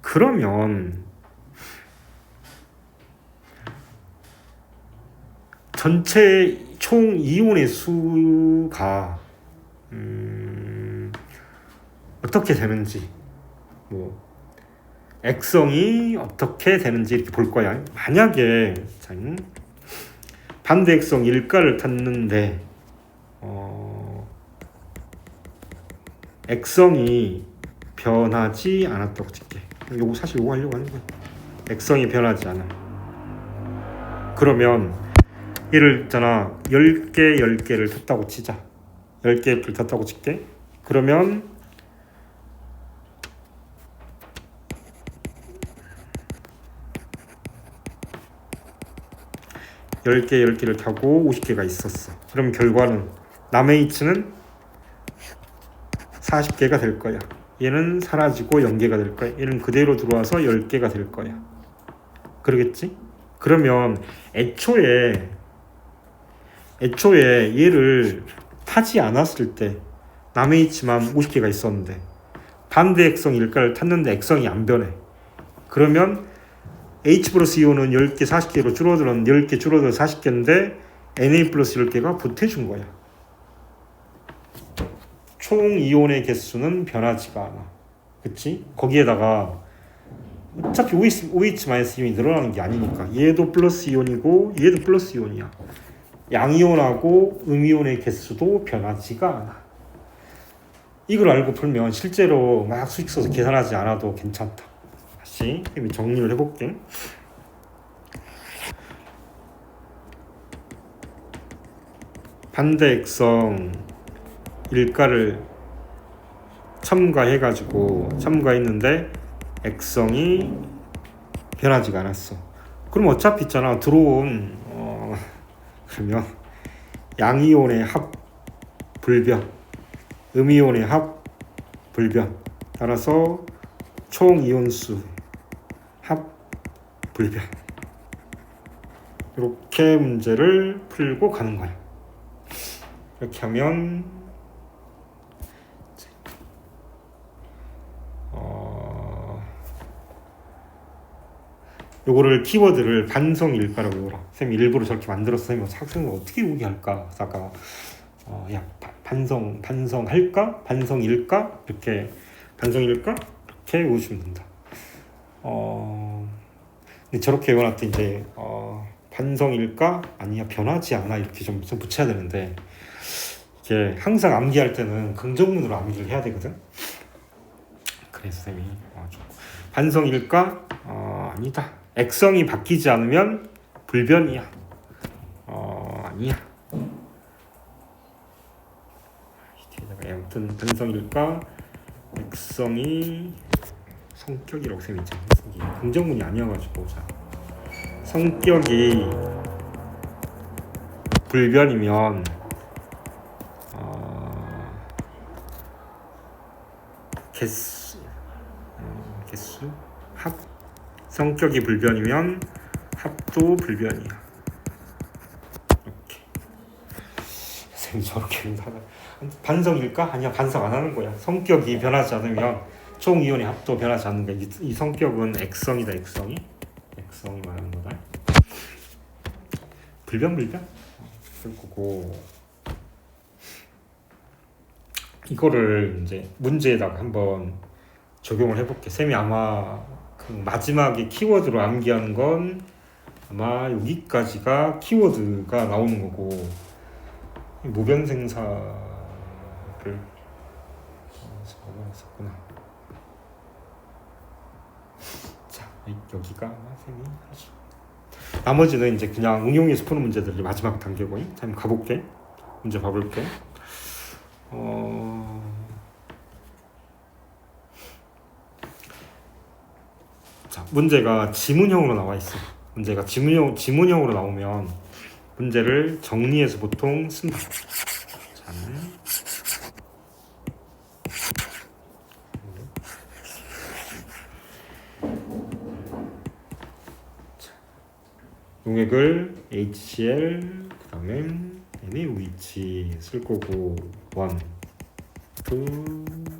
그러면 전체 총 이온의 수가 어떻게 되는지 뭐 액성이 어떻게 되는지 이렇게 볼 거야. 만약에 반대 액성 일가를 탔는데 액성이 변하지 않았다고 칠게. 요거 사실 요거 하려고 하는 거야. 액성이 변하지 않아. 그러면 얘를 있잖아 10개를 탔다고 치자. 10개를 탔다고 칠게. 그러면 10개를 타고 50개가 있었어. 그럼 결과는 남 H는 40개가 될 거야. 얘는 사라지고 0개가 될 거야. 얘는 그대로 들어와서 10개가 될 거야. 그러겠지? 그러면 애초에 얘를 타지 않았을 때 남 H만 50개가 있었는데 반대 액성 일가를 탔는데 액성이 안 변해. 그러면 H 플러스 이온은 10개 40개로 줄어들었는데 10개 줄어들어서 40개인데 Na 플러스 10개가 보태준 거야. 총 이온의 개수는 변하지가 않아. 그치? 거기에다가 어차피 OH- 이온이 늘어나는 게 아니니까 얘도 플러스 이온이고 얘도 플러스 이온이야. 양이온하고 음이온의 개수도 변하지가 않아. 이걸 알고 풀면 실제로 막 수직 써서 계산하지 않아도 괜찮다. 다시 정리를 해볼게. 반대 액성 일가를 첨가했는데 액성이 변하지가 않았어. 그럼 어차피 있잖아 들어온 그러면 양이온의 합 불변, 음이온의 합 불변 따라서 총 이온수 합 불변 이렇게 문제를 풀고 가는 거야. 이렇게 하면 요거를 키워드를 반성일까라고 외워라. 쌤이 일부러 저렇게 만들어서 쌤이 학생을 어떻게 오게 할까? 아까 야 반성할까? 반성일까? 이렇게 반성일까? 이렇게 외우시면 된다. 근데 저렇게 외워놨더니 이제 반성일까? 아니야 변하지 않아 이렇게 좀 붙여야 되는데 이게 항상 암기할 때는 긍정문으로 암기를 해야 되거든. 그래서 쌤이 반성일까? 아니다. 액성이 바뀌지 않으면 불변이야. 아니야. 아무튼 반성일까? 액성이 성격이라고 쌤이 있잖아. 긍정문이 아니어가지고 자 성격이 불변이면 개수 합 성격이 불변이면 합도 불변이야. 이렇게 쌤이 저렇게 하나 반성일까? 아니야 반성 안 하는 거야. 성격이 변하지 않으면 총 이온의 합도 변하지 않는 거야. 이 성격은 액성이다. 액성이 말하는 거다. 불변 그리고 이거를 이제 문제에다가 한번 적용을 해볼게. 쌤이 아마 그 마지막에 키워드로 암기하는 건 아마 여기까지가 키워드가 나오는 거고 모변생사를 적어놨었구나. 자 여기가 아마 쌤이 하죠. 나머지는 이제 그냥 응용해서 푸는 문제들이 마지막 단계고. 자 한번 가볼게. 문제 봐볼게. 자 문제가 지문형으로 나와 있어. 문제가 지문형으로 나오면 문제를 정리해서 보통 쓴다. 용액을 HCl 그 다음에 NaOH 쓸 거고 1, 2,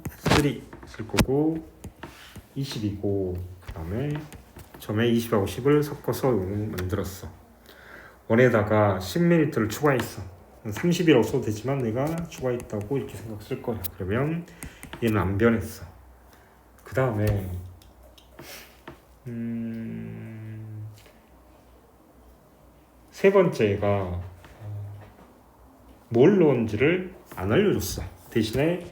3 쓸 거고 20이고 그 다음에 점에 20하고 10을 섞어서 용액 만들었어. 원에다가 10ml를 추가했어. 30이라고 써도 되지만 내가 추가했다고 이렇게 생각 쓸 거야. 그러면 얘는 안 변했어. 그 다음에 세 번째가 뭘 넣은지를 안 알려줬어. 대신에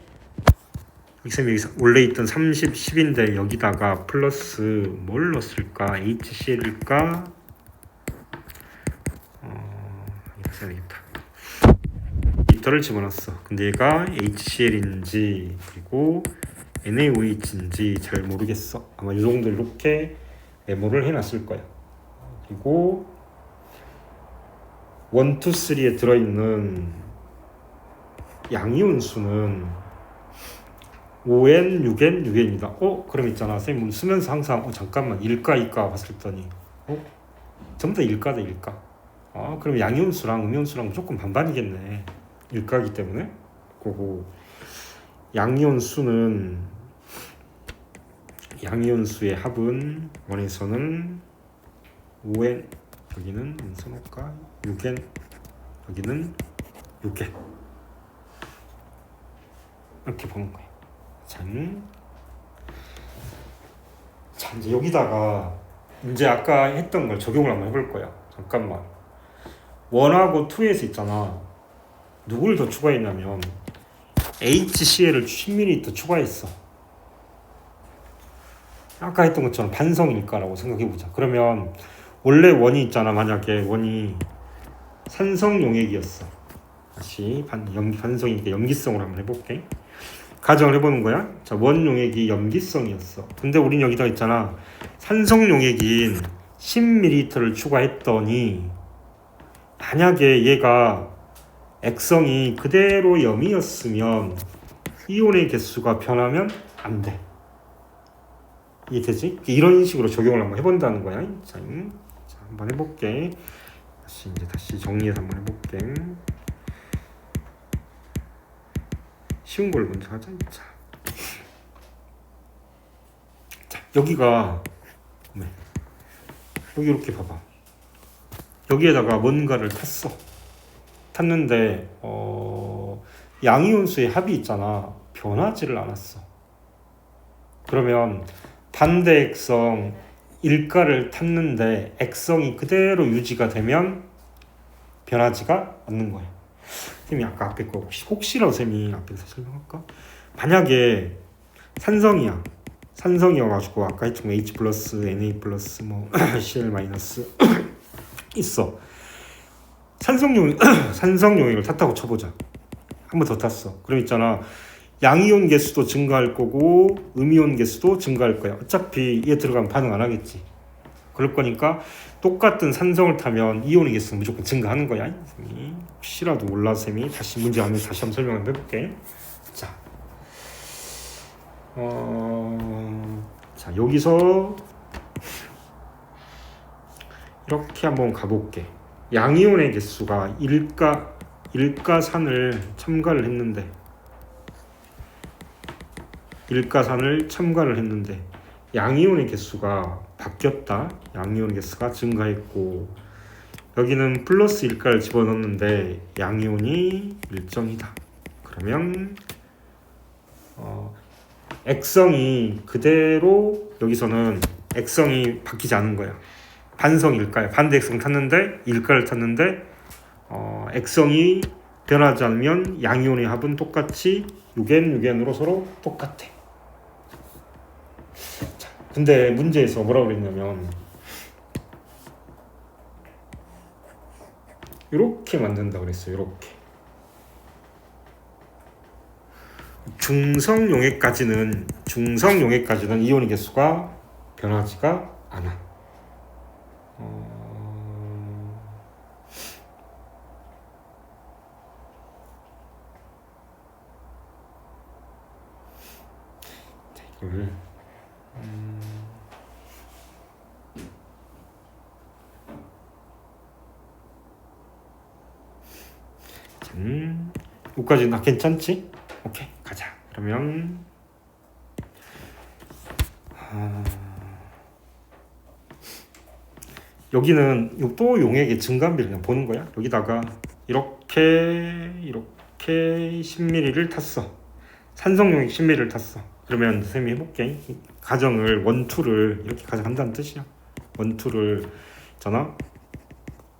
여기서 원래 있던 30, 10인데 여기다가 플러스 뭘 넣었을까? HCl일까? 이렇게 써야겠다. 리터를 집어넣었어. 근데 얘가 HCl인지 그리고 NaOH인지 잘 모르겠어. 아마 이 정도 이렇게 메모를 해놨을 거야. 그리고 1, 2, 3에 들어있는 양이온 수는 5N, 6N, 6N이다. 그럼 있잖아. 쌤 쓰면서 항상 잠깐만 일가 이가 봤을 때니 전부 다 일가다 일가. 그럼 양이온 수랑 음이온 수랑 무조건 반반이겠네. 일가기 때문에. 그리고 양이온 수의 합은 원에서는 5N 여기는 써놓을까? 6N 여기는 6N 이렇게 보는 거예요. 자 이제 여기다가 이제 아까 했던 걸 적용을 한번 해볼 거야. 잠깐만 1하고 2에서 있잖아. 누굴 더 추가했냐면 HCl을 10ml 추가했어. 아까 했던 것처럼 반성일까라고 생각해보자. 그러면 원래 원이 있잖아. 만약에 원이 산성 용액이었어. 다시 반성이니까 염기성으로 한번 해볼게. 가정을 해보는 거야. 자, 원 용액이 염기성이었어. 근데 우린 여기다 있잖아. 산성 용액인 10ml를 추가했더니 만약에 얘가 액성이 그대로 염이었으면 이온의 개수가 변하면 안 돼. 이해되지? 이런 식으로 적용을 한번 해본다는 거야. 자, 한번 해볼게. 다시 정리해서 한번 해볼게. 쉬운 걸 먼저 하자. 자, 여기가 여기 이렇게 봐봐. 여기에다가 뭔가를 탔어. 탔는데 양이온수의 합이 있잖아. 변하지를 않았어. 그러면 반대 액성 일가를 탔는데 액성이 그대로 유지가 되면 변하지가 않는 거야. 쌤이 아까 앞에 거 혹시라도 쌤이 앞에서 설명할까? 만약에 산성이어가지고 아까 했던 H 플러스, Na 플러스, 뭐 Cl 마이너스 있어. 산성 용액을 탔다고 쳐보자. 한 번 더 탔어. 그럼 있잖아. 양이온 개수도 증가할 거고 음이온 개수도 증가할 거야. 어차피 얘 들어가면 반응 안 하겠지. 그럴 거니까 똑같은 산성을 타면 이온의 개수는 무조건 증가하는 거야. 쌤이 혹시라도 몰라 쌤이 다시 문제 하면 다시 한번 설명을 해볼게. 자, 자 여기서 이렇게 한번 가볼게. 양이온의 개수가 일가산을 첨가를 했는데 양이온의 개수가 바뀌었다. 양이온의 개수가 증가했고 여기는 플러스 일가를 집어넣었는데 양이온이 일정이다. 그러면 액성이 그대로 여기서는 액성이 바뀌지 않은 거야. 반성 일가야. 반대 액성 탔는데 일가를 탔는데 액성이 변하지 않으면 양이온의 합은 똑같이 유겐으로 서로 똑같아. 자, 근데 문제에서 뭐라고 그랬냐면 이렇게 만든다 그랬어요. 이렇게 중성 용액까지는 이온의 개수가 변하지가 않아. 이걸 여기까지 나 괜찮지? 오케이 가자. 그러면 여기는 또 용액의 증가비를 그냥 보는 거야. 여기다가 이렇게 10ml를 탔어. 산성 용액 10ml를 탔어. 그러면 선생님이 해볼게. 가정을 원투를 이렇게 가정한다는 뜻이야. 원투를 있잖아.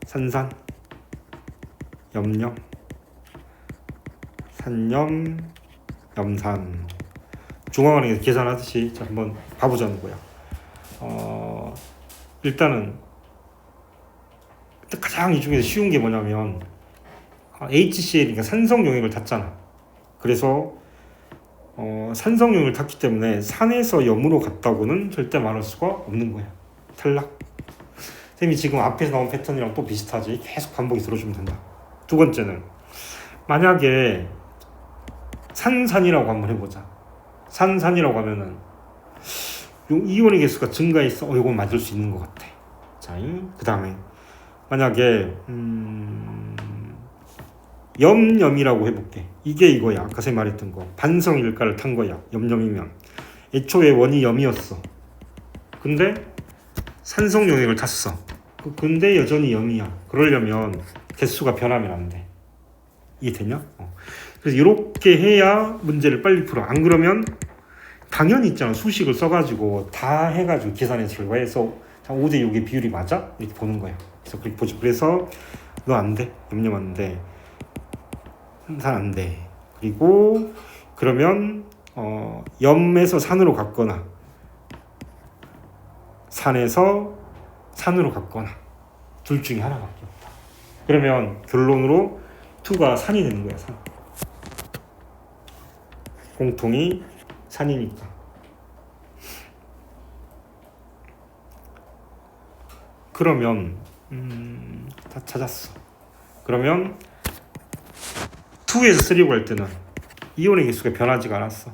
산산 염염 산염 염산 중화원에서 계산하듯이 자 한번 봐보자는 거야. 일단은 가장 이 중에서 쉬운 게 뭐냐면 HCl이니까 산성 용액을 탔잖아. 그래서 산성 용액을 탔기 때문에 산에서 염으로 갔다고는 절대 말할 수가 없는 거야. 탈락. 쌤이 지금 앞에서 나온 패턴이랑 또 비슷하지. 계속 반복이 들어주면 된다. 두 번째는 만약에 산산이라고 한번 해보자. 산산이라고 하면은 이온의 개수가 증가했어. 이건 맞을 수 있는 것 같아. 자, 그 다음에 만약에 염염이라고 해볼게. 이게 이거야. 아까 쌤 말했던 거. 반성일가를 탄 거야. 염염이면 애초에 원이 염이었어. 근데 산성 용액을 탔어. 근데 여전히 염이야. 그러려면 개수가 변하면 안 돼. 이해되냐? 그래서 이렇게 해야 문제를 빨리 풀어. 안 그러면 당연히 있잖아. 수식을 써가지고 다 해가지고 계산해서 결과해서 5대 6의 비율이 맞아? 이렇게 보는 거야. 그래서 그렇게 보죠. 그래서 너 안 돼. 염염 안 돼. 산산 안 돼. 그리고 그러면 염에서 산으로 갔거나 산에서 산으로 갔거나 둘 중에 하나밖에 없다. 그러면 결론으로 2가 산이 되는 거야. 산. 공통이 산이니까. 그러면 다 찾았어. 그러면 2에서 3로 갈 때는 이온의 개수가 변하지가 않았어.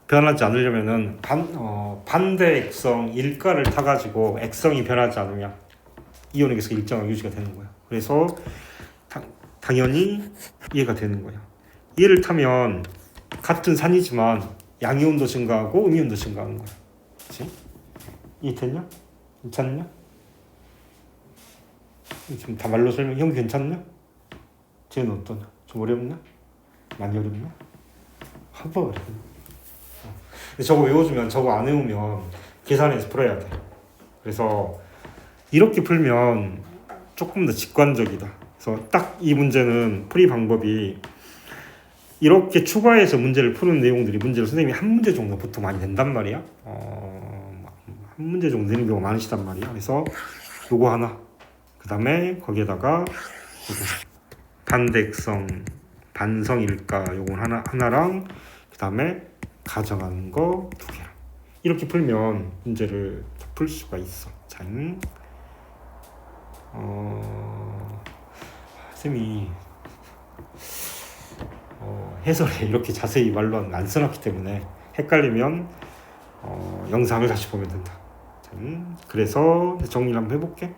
변하지 않으려면은 반대 액성 일가를 타가지고 액성이 변하지 않으면 이온의 개수가 일정하게 유지가 되는 거야. 그래서 당연히 이해가 되는 거야. 얘를 타면 같은 산이지만 양이온도 증가하고 음이온도 증가하는 거야. 그렇지? 이해됐냐? 괜찮냐? 지금 다 말로 설명. 형 괜찮냐? 쟤는 어떠냐? 좀 어렵냐? 많이 어렵나? 하버 어렵네. 근데 저거 외워주면 저거 안 외우면 계산해서 풀어야 돼. 그래서 이렇게 풀면 조금 더 직관적이다. 그래서 딱 이 문제는 풀이 방법이 이렇게 추가해서 문제를 푸는 내용들이 문제를 선생님이 한 문제 정도 보통 많이 낸단 말이야. 한 문제 정도 내는 경우가 많으시단 말이야. 그래서 요거 하나, 그 다음에 거기에다가 반대획성, 반성일까 요건 하나랑 그 다음에 가정하는 거 2개랑 이렇게 풀면 문제를 풀 수가 있어. 자, 쌤이 해설에 이렇게 자세히 말로 안 써놨기 때문에 헷갈리면 영상을 다시 보면 된다. 자, 그래서 정리를 한번 해볼게.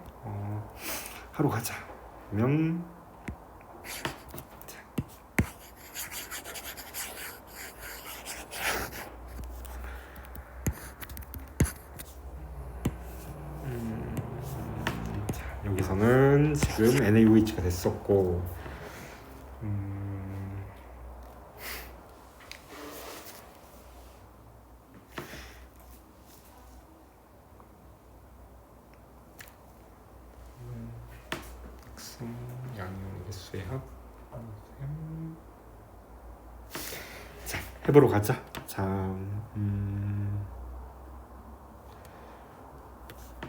하러 가자. 그러면 여기서는 지금 NaOH가 됐었고 양이온 개수의 합. 자, 해보러 가자. 자,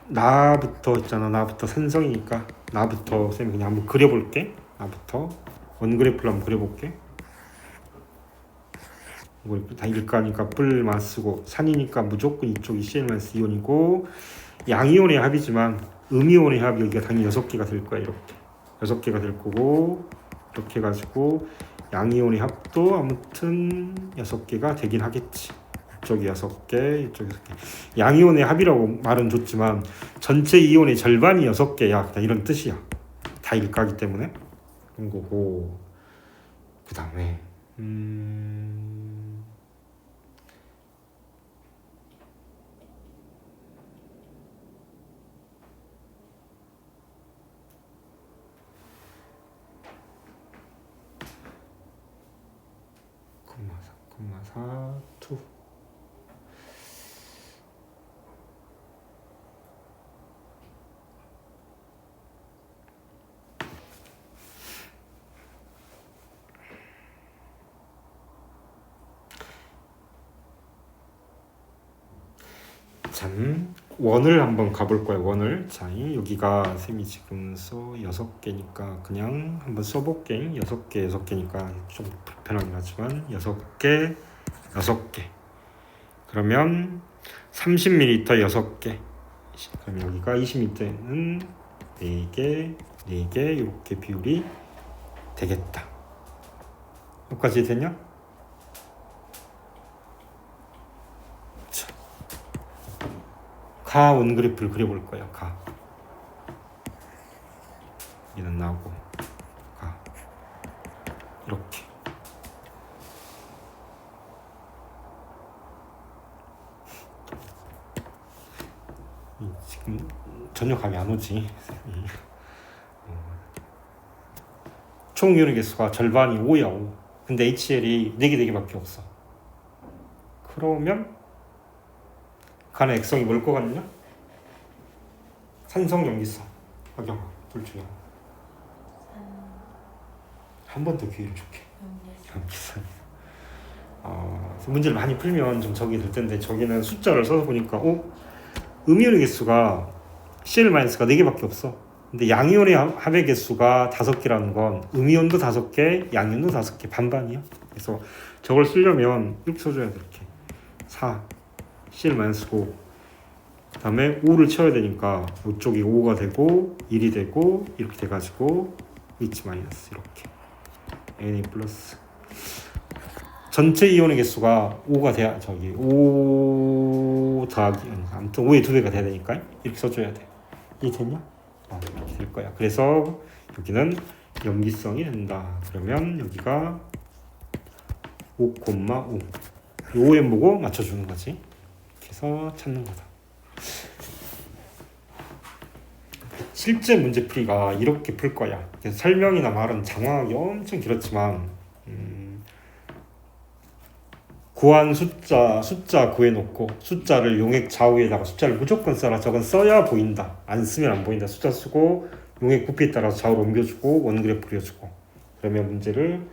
나부터 있잖아. 나부터 산성이니까 나부터 쌤이 그냥 한번 그려볼게. 나부터 원그래프를 한번 그려볼게. 다 일가니까 뿔만 쓰고 산이니까 무조건 이쪽이 CL-이온이고 양이온의 합이지만 음이온의 합이 여기가 당연히 6개가 될 거야. 이렇게 6개가 될 거고 이렇게 해가지고 양이온의 합도 아무튼 6개가 되긴 하겠지. 이쪽이 6개, 이쪽이 6개. 양이온의 합이라고 말은 줬지만 전체 이온의 절반이 6개야. 이런 뜻이야. 다 일가기 때문에 그런 거고. 그 다음에 콤마 2 참 원을 한번 가볼 거예요. 원을. 자, 여기가 쌤이 지금 6개니까 그냥 한번 써볼게. 6개니까 좀 불편하긴 하지만 6개, 6개. 그러면 30ml 6개. 그럼 여기가 20ml는 4개, 4개 이렇게 비율이 되겠다. 여기까지 되냐? 가 원그래프를 그려볼 거예요. 가. 얘는 나오고 가. 이렇게. 지금 전혀 감이 안 오지. 총 이온의 개수가 절반이 5야. 5. 근데 HCl이 4개밖에 없어. 그러면 간의 액성이 뭘 것 같냐? 산성, 염기성. 박영아, 둘 중에 한 번 더 기회를 줄게. 염기성. 문제를 많이 풀면 좀 적이 될 텐데 저기는 숫자를 써서 보니까 음이온의 개수가 CL-가 4개밖에 없어. 근데 양이온의 합의 개수가 5개라는 건 음이온도 5개, 양이온도 5개, 반반이야. 그래서 저걸 쓰려면 이렇게 써줘야 돼. 이렇게 4 CL-5, 그 다음에 5를 채워야 되니까 이쪽이 5가 되고 1이 되고 이렇게 돼가지고 H- 이렇게 Na 플러스 전체 이온의 개수가 5가 돼야 5 더하기 아무튼 5의 2배가 돼야 되니까 이렇게 써줘야 돼. 이게 됐냐? 이렇게 될 거야. 그래서 여기는 염기성이 된다. 그러면 여기가 5,5 이 5m 보고 맞춰주는 거지. 해서 찾는 거다. 실제 문제풀이가 이렇게 풀 거야. 그래서 설명이나 말은 장황하게 엄청 길었지만 구한 숫자 구해놓고 숫자를 용액 좌우에다가 숫자를 무조건 써라. 저건 써야 보인다. 안 쓰면 안 보인다. 숫자 쓰고 용액 부피에 따라서 좌우로 옮겨주고 원그래프 그려주고 그러면 문제를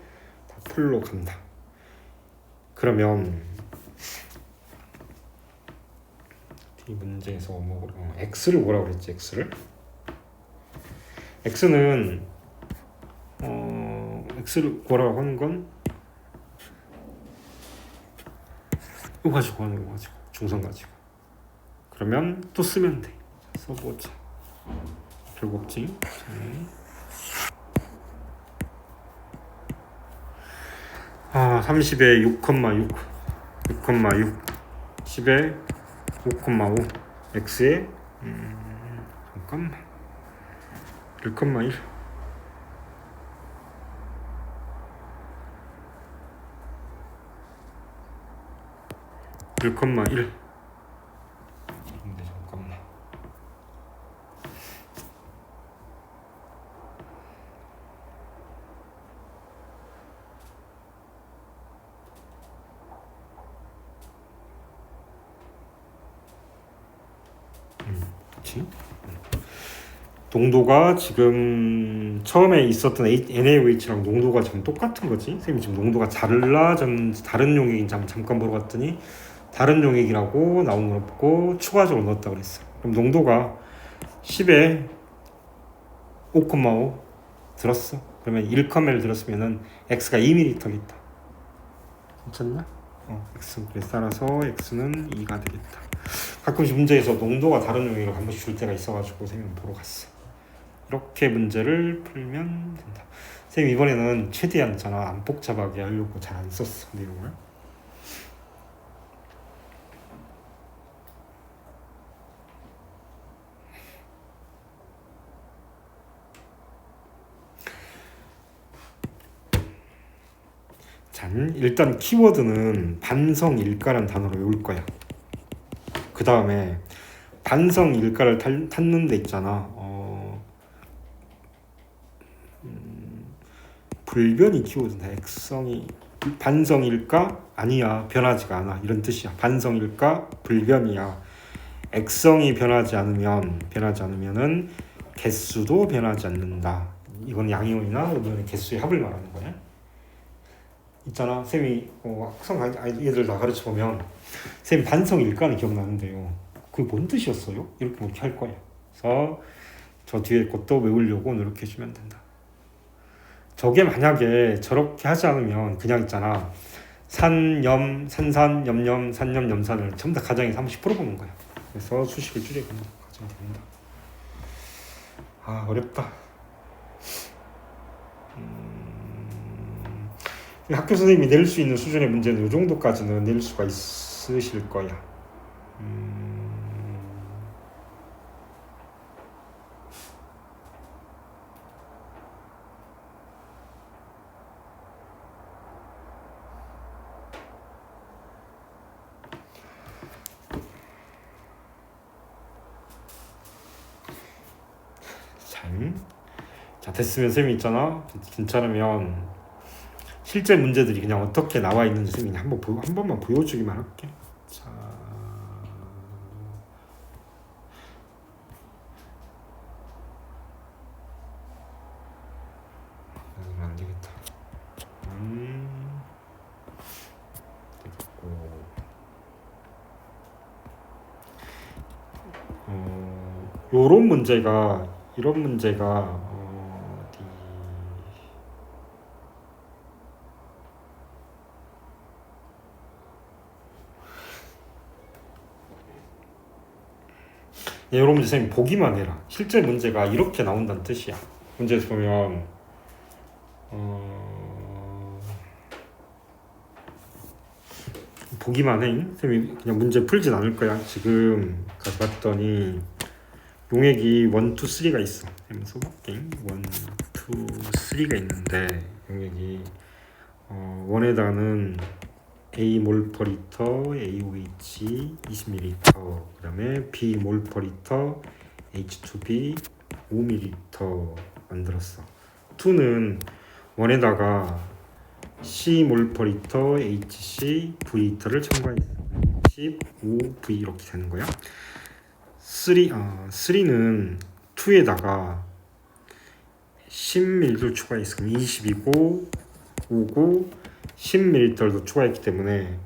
다 풀로 간다. 그러면 이 문제에서 x를 뭐라고 그랬지? x는 x를 구하라고 하는 건 이거 가지고 하는 거 가지고 중성 가지고 그러면 또 쓰면 돼. 써보자. 별거 없지. 30에 6,6 6,6 10에 5,5 x에 잠깐만 1,1 1,1 근데 잠깐만 그치? 농도가 지금 처음에 있었던 NaOH랑 농도가 지금 똑같은 거지. 선생님이 지금 농도가 달라졌는지 다른 용액인지 잠깐 보러 갔더니 다른 용액이라고 나온 건 없고 추가적으로 넣었다 그랬어. 그럼 농도가 10에 5,5 들었어. 그러면 1,1 들었으면은 x가 2ml겠다. 괜찮나? x 그래서 따라서 x는 2가 되겠다. 가끔씩 문제에서 농도가 다른 용액을 한 번씩 줄 때가 있어가지고 선생님 보러 갔어. 이렇게 문제를 풀면 된다. 선생님 이번에는 최대한 안 복잡하게 하려고 잘 안 썼어 내용을. 일단 키워드는 반성일가라는 단어로 외울 거야. 그 다음에 반성일가를 탔는 데 있잖아. 불변이 키워드다. 액성이 반성일까? 아니야. 변하지가 않아. 이런 뜻이야. 반성일까? 불변이야. 액성이 변하지 않으면은 개수도 변하지 않는다. 이건 양이온이나 이번에 개수의 합을 말하는 거야. 있잖아. 쌤이 학생 애들 다 가르쳐 보면 쌤 반성일까는 기억나는데요. 그게 뭔 뜻이었어요? 이렇게 할 거야. 그래서 저 뒤에 것도 외우려고 노력해주면 된다. 저게 만약에 저렇게 하지 않으면 그냥 있잖아. 산염, 산산, 염염, 산염, 염산을 전부 다 가정에서 30% 보는 거야. 그래서 수식을 줄여간다. 가정이 됩니다. 어렵다. 학교 선생님이 낼 수 있는 수준의 문제는 이 정도까지는 낼 수가 있으실 거야. 자, 됐으면 쌤이 있잖아. 괜찮으면 실제 문제들이 그냥 어떻게 나와 있는지 쌤이 한 번만 보여주기만 할게. 자, 안 되겠다. 됐고. 이런 문제가 이런 문제 선생님 보기만 해라. 실제 문제가 이렇게 나온다는 뜻이야. 문제에서 보면 보기만 해. 선생님이 그냥 문제 풀진 않을 거야. 지금 가서 봤더니 용액이 1, 2, 3가 있어. 한번 써볼게. 1, 2, 3가 있는데 용액이 원에다는 A 몰퍼리터 AOH 20ml 그 다음에 B 몰퍼리터 H2B 5ml 만들었어. 2는 원에다가 C 몰퍼리터 HC V리터를 첨가했어. 15V 이렇게 되는 거야. 3는 2에다가 10ml 추가했으면 20이고 5고 10ml도 추가했기 때문에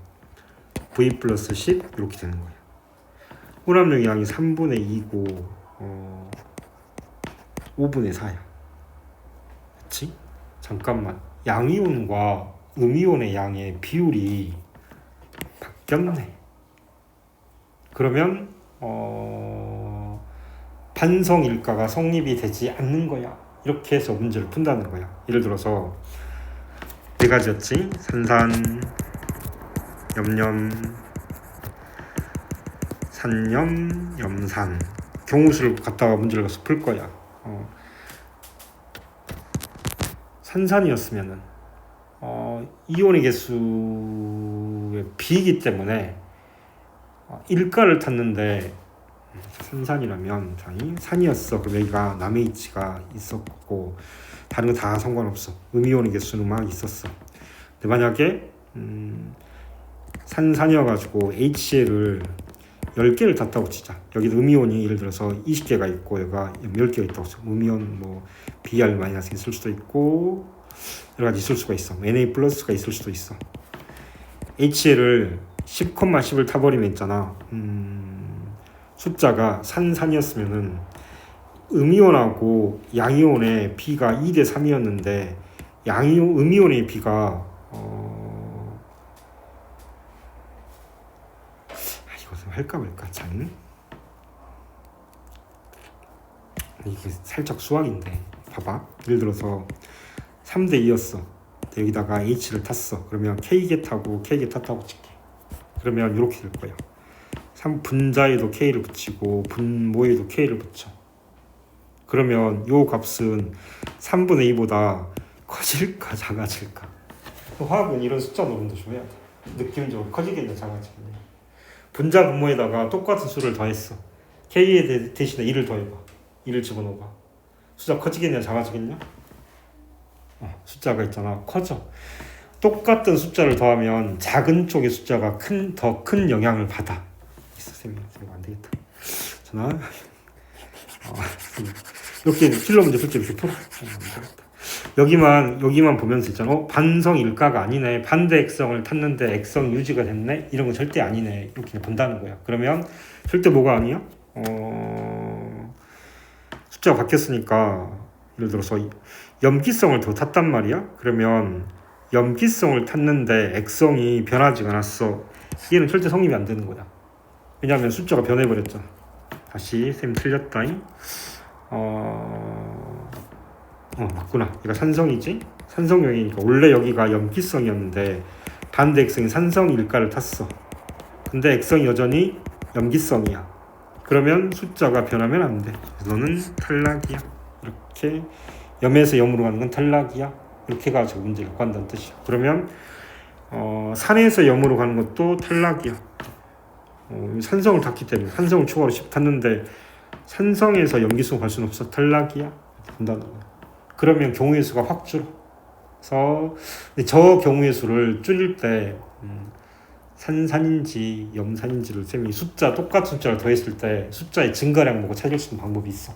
V 플러스 10 이렇게 되는 거예요. 혼합용 양이 3분의 2고 5분의 4야. 그치? 잠깐만. 양이온과 음이온의 양의 비율이 바뀌었네. 그러면 반성일가가 성립이 되지 않는 거야. 이렇게 해서 문제를 푼다는 거야. 예를 들어서 네 가지였지. 산산, 염염, 산염, 염산. 경우수를 갖다가 문제를 가서 풀 거야. 산산이었으면은 이온의 개수의 B이기 때문에 일가를 탔는데 산산이라면 산이었어. 그럼 여기가 남의 H가 있었고 다른 거 다 상관없어. 음이온의 개수는 막 있었어. 근데 만약에 산산이어가지고 HCl을 10개를 탔다고 치자. 여기도 음이온이 예를 들어서 20개가 있고 여기가 10개가 있다고 쳐. 음이온 뭐 Br- 있을 수도 있고 여러 가지 있을 수가 있어. Na 플러스가 있을 수도 있어. HCl을 10,10을 타버리면 있잖아. 숫자가 산산이었으면은 음이온하고 양이온의 B가 2대 3이었는데 음이온의 B가 이거 좀 할까 말까 참. 이게 살짝 수학인데 봐봐. 예를 들어서 3대 2였어. 여기다가 H를 탔어. 그러면 K게타고 K게탔다고 칠게. 그러면 이렇게 될 거예요. 분자에도 K를 붙이고 분모에도 K를 붙여. 그러면 요 값은 3분의 2보다 커질까 작아질까? 화학은 이런 숫자 노름도 좀 해야 돼. 느낌적으로 커지겠냐 작아지겠냐. 분자 분모에다가 똑같은 수를 더했어. K에 대신에 2를 더해봐. 2를 집어넣어봐. 숫자 커지겠냐 작아지겠냐? 숫자가 있잖아. 커져. 똑같은 숫자를 더하면 작은 쪽의 숫자가 더 큰 영향을 받아. 선생님 안 되겠다. 전화. 이렇게 필러 문제 풀 때 이렇게 풀어. 여기만 보면서 있잖아. 반성 일가가 아니네. 반대 액성을 탔는데 액성 유지가 됐네. 이런 건 절대 아니네. 이렇게 본다는 거야. 그러면 절대 뭐가 아니야? 숫자가 바뀌었으니까 예를 들어서 염기성을 더 탔단 말이야. 그러면 염기성을 탔는데 액성이 변하지 않았어. 얘는 절대 성립이 안 되는 거야. 왜냐하면 숫자가 변해버렸잖아. 다시 쌤 틀렸다. 맞구나. 얘가 산성이지? 산성용이니까 원래 여기가 염기성이었는데 반대 액성이 산성일가를 탔어. 근데 액성이 여전히 염기성이야. 그러면 숫자가 변하면 안 돼. 너는 탈락이야. 이렇게 염에서 염으로 가는 건 탈락이야. 이렇게 가지고 문제를 갖는다는 뜻이야. 그러면 산에서 염으로 가는 것도 탈락이야. 산성을 탔기 때문에 산성을 추가로 10 탔는데 산성에서 염기성 갈 수는 없어. 탈락이야. 본다는 거야. 그러면 경우의 수가 확 줄어. 그래서 저 경우의 수를 줄일 때 산산인지 염산인지를 쌤이 똑같은 숫자를 더했을 때 숫자의 증가량 보고 찾을 수 있는 방법이 있어.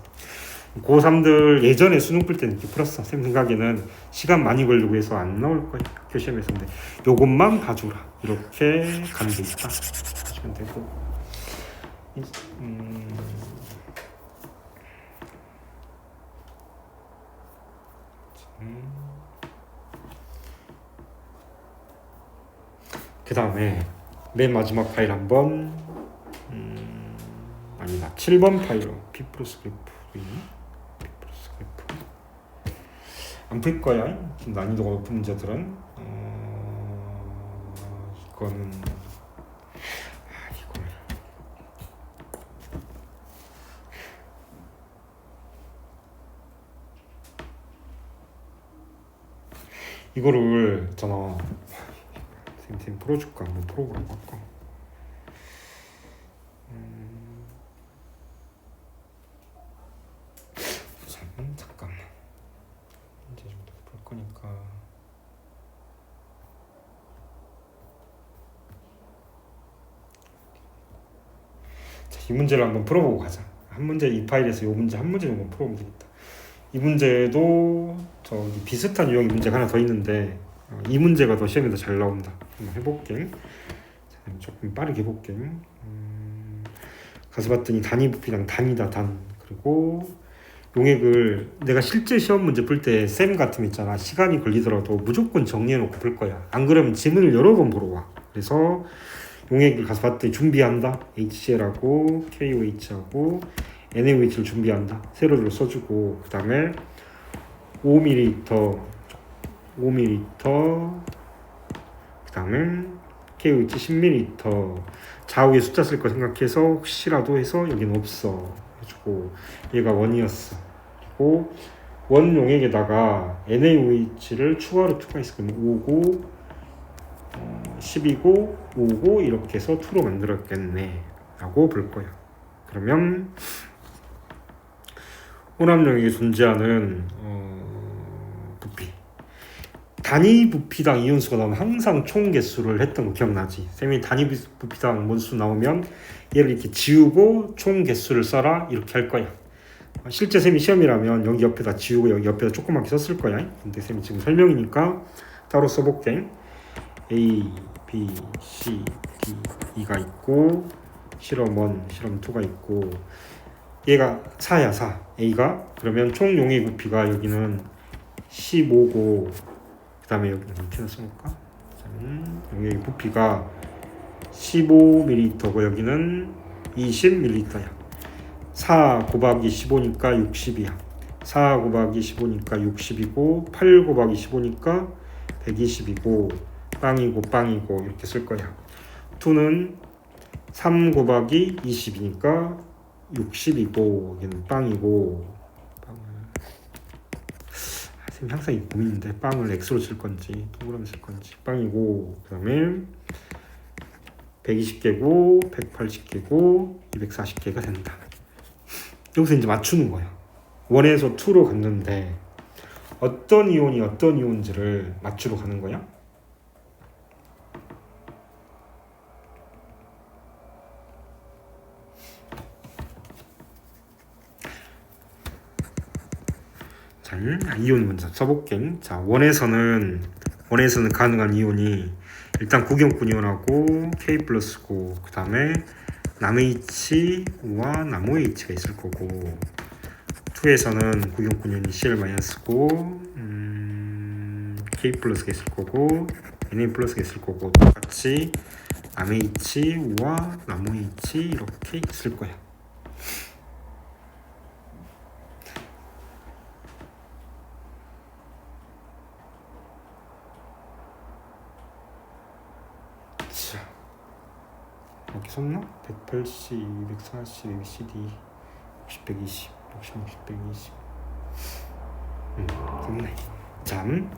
고3들 예전에 수능 풀 때는 이렇게 풀었어. 쌤 생각에는 시간 많이 걸리고 해서 안 나올 거야. 학교 시험에서. 근데 요것만 봐주라. 이렇게 가는 게 있다. 하시면 되고. 그 다음에 맨 마지막 파일 한번 아니다 7번 파일로 P 플러스 그래프 안 풀 거야. 좀 난이도가 높은 문제들은 이거는 이거를 있잖아. 쌤 풀어줄까? 한번 풀어보라고 할까? 잠깐만. 문제 좀 더 풀 거니까. 이 문제를 한번 풀어보고 가자. 한 문제 이 파일에서 이 문제 한 문제 정도 풀어보면 되겠다. 이 문제도 저기 비슷한 유형의 문제가 하나 더 있는데 이 문제가 더 시험에 더 잘 나온다. 한번 해볼게. 자, 조금 빠르게 해볼게. 가서 봤더니 단위 부피랑 단위다 단. 그리고 용액을 내가 실제 시험 문제 풀 때 쌤 같으면 있잖아. 시간이 걸리더라도 무조건 정리해놓고 풀 거야. 안 그러면 지문을 여러 번 보러 와. 그래서 용액을 가서 봤더니 준비한다. HCl하고 KOH하고 NaOH를 준비한다. 세로로 써주고 그 다음에 5ml 그 다음에 KOH 10ml 좌우에 숫자 쓸 거 생각해서 혹시라도 해서 여기는 없어 해주고 얘가 원이었어. 그리고 원 용액에다가 NaOH를 추가했을 거면 5고 10이고 5고 이렇게 해서 2로 만들었겠네 라고 볼 거야. 그러면 혼합용액에 존재하는 부피 단위 부피당 이온수가 나오면 항상 총 개수를 했던 거 기억나지? 쌤이 단위 부피당 원수 나오면 얘를 이렇게 지우고 총 개수를 써라 이렇게 할 거야. 실제 쌤이 시험이라면 여기 옆에다 지우고 여기 옆에다 조그맣게 썼을 거야. 근데 쌤이 지금 설명이니까 따로 써볼게. A, B, C, D, E가 있고 실험 1, 실험 2가 있고 얘가 4야 4 A가 그러면 총 용액 부피가 여기는 15고 그 다음에 여기는 이렇게 써볼까? 용액 부피가 15ml고 여기는 20ml야. 4 곱하기 15니까 60이야. 4 곱하기 15니까 60이고 8 곱하기 15니까 120이고 빵이고 이렇게 쓸 거야. 2는 3 곱하기 20이니까 60이고 여기는 빵이고 선생님 항상 이 고민인데 빵을 X로 칠 건지 동그라미 쓸 건지 빵이고 그 다음에 120개고 180개고 240개가 된다. 여기서 이제 맞추는 거야. 1에서 2로 갔는데 어떤 이온이 어떤 이온지를 맞추러 가는 거야? 자, 이온 먼저 써볼게. 자, 원에서는 가능한 이온이 일단 구경꾼 이온하고 K 플러스고 그 다음에 남H와 남OH가 있을 거고 2에서는 구경꾼 이온이 Cl 마이너스고 K 플러스가 있을 거고 Na 플러스가 있을 거고 똑같이 남H와 남OH 이렇게 있을 거야. 여기 썼나? 180, 240, ABCD 60, 120, 60, 120 썼네. 참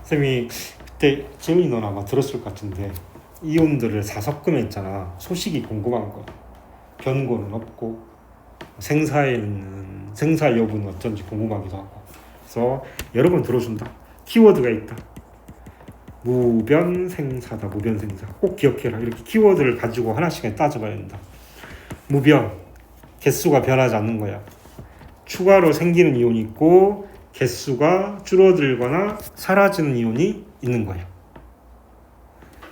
쌤이 그때 재훈이 넌 아마 들었을 것 같은데 이온들을 4섞으면 있잖아. 소식이 궁금한 거 변고는 없고 생사 여부는 어쩐지 궁금하기도 하고 그래서 여러 번 들어준다. 키워드가 있다. 무변생사다. 무변생사 꼭 기억해라. 이렇게 키워드를 가지고 하나씩 따져봐야 된다. 무변 개수가 변하지 않는 거야. 추가로 생기는 이온이 있고 개수가 줄어들거나 사라지는 이온이 있는 거야.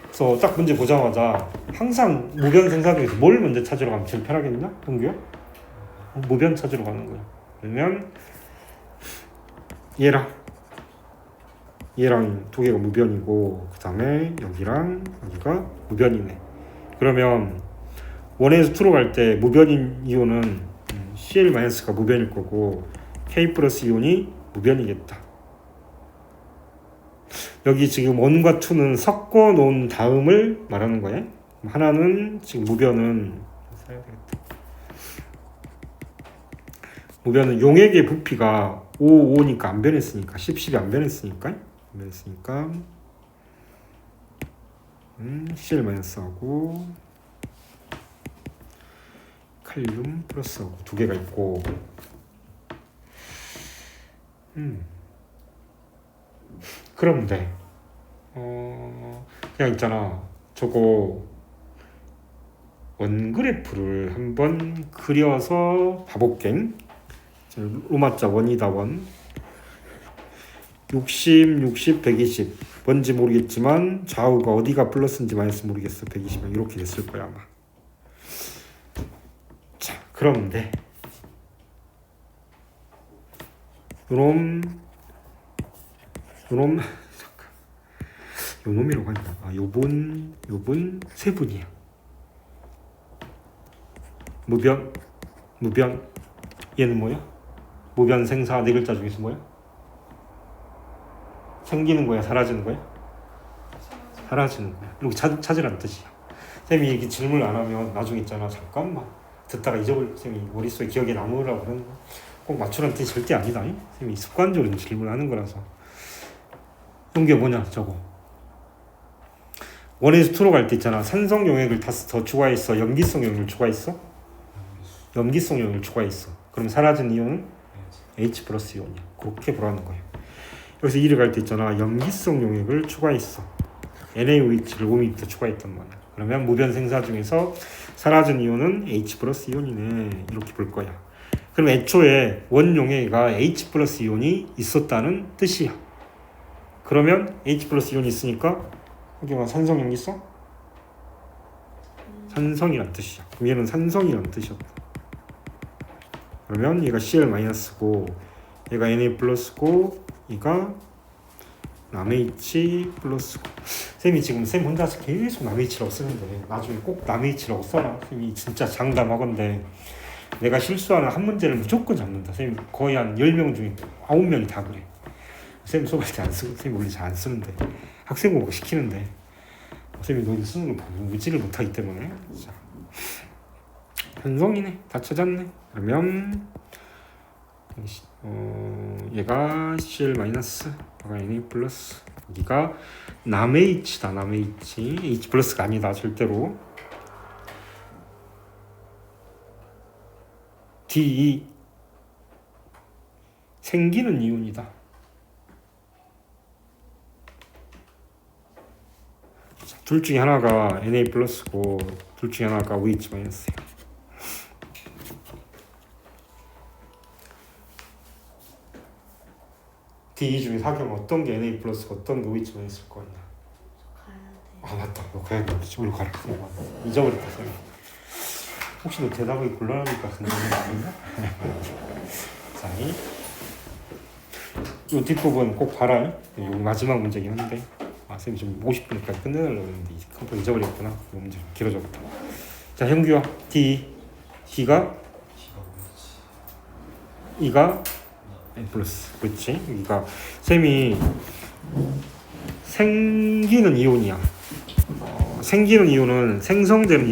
그래서 딱 문제 보자마자 항상 무변생사 중에서 뭘 먼저 찾으러 가면 제일 편하겠냐? 동규야? 무변 찾으러 가는 거야. 그러면 얘랑 두 개가 무변이고 그 다음에 여기랑 여기가 무변이네. 그러면 1에서 2로 갈 때 무변인 이온은 Cl-가 무변일 거고 K 플러스 이온이 무변이겠다. 여기 지금 1과 2는 섞어 놓은 다음을 말하는 거야. 하나는 지금 무변은 용액의 부피가 5니까 안 변했으니까 10이 안 변했으니까 Cl-하고 칼륨 플러스하고 두 개가 있고 그런데 그냥 있잖아. 저거 원그래프를 한번 그려서 봐볼게. 로마자 원이다 원. 60, 60, 120 뭔지 모르겠지만 좌우가 어디가 플러스인지 마이너스 모르겠어. 120은 이렇게 됐을 거야 아마. 자, 그런데 요놈 잠깐 요놈이라고 한다. 요분 세 분이야. 무변 얘는 뭐야? 무변 생사 네 글자 중에서 뭐야? 생기는 거야 사라지는 거야? 사라지는 거야. 이렇게 찾으라는 뜻이야. 쌤이 이렇게 질문을 안 하면 나중에 있잖아 잠깐만 듣다가 잊어버릴 쌤이 머릿속에 기억에 남으라고 그러는 거 꼭 맞추라는 뜻이 절대 아니다. 쌤이 습관적으로 질문하는 거라서. 이게 뭐냐 저거. 원에서 투로 갈 때 있잖아. 산성 용액을 더 추가했어. 염기성 용액을 추가했어? 염기성 용액을 추가했어. 그럼 사라진 이온은 H 플러스 이온이야. 그렇게 보라는 거예요. 여기서 2를 갈 때 있잖아. 염기성 용액을 추가했어. NaOH를 5ml 추가했단 말이야. 그러면 무변 생사 중에서 사라진 이온은 H 플러스 이온이네. 이렇게 볼 거야. 그럼 애초에 원용액가 H 플러스 이온이 있었다는 뜻이야. 그러면 H 플러스 이온이 있으니까 여기 뭐 산성 염기성? 산성이란 뜻이야. 그럼 얘는 산성이란 뜻이었다. 그러면 얘가 Cl-고 얘가 Na 플러스고 얘가 남H 플러스고. 쌤이 지금 쌤 혼자서 계속 남H라고 쓰는데 나중에 꼭 남H라고 써라. 쌤이 진짜 장담하건데 내가 실수하는 한 문제를 무조건 잡는다. 쌤이 거의 한 10명 중에 9명이 다 그래. 쌤 수업할 때 안 쓰고 쌤이 원래 잘 안 쓰는데 학생 공부 시키는데 쌤이 너희 쓰는 걸 무지를 못하기 때문에. 자, 산성이네. 다 찾았네. 그러면 얘가 Cl-, 얘가 Na+, 여기가 남H다. 남H. H 플러스가 아니다. 절대로. D2 생기는 이온이다. 자, 둘 중에 하나가 Na+고 둘 중에 하나가 OH-야. D2 중에 사귀면 어떤 게 Na+, 어떤 게 OH-가 있을 거냐? 아 맞다. 너 가야 돼. 우리 가라. 잊어버렸다. 쌤. 혹시 너 대답이 곤란하니까 근데 아니냐? 자, 이 뒷부분 꼭 봐라. 이 마지막 문제긴 한데 쌤이 좀 50분까지 끝내려고 했는데 컴퓨터 잊어버렸구나. 이 문제 길어졌다. 자, 형규야. D가 E가 N 플러스. 그렇지. 여기가 쌤이 생기는 이온이야. 생기는 이온은 생성되는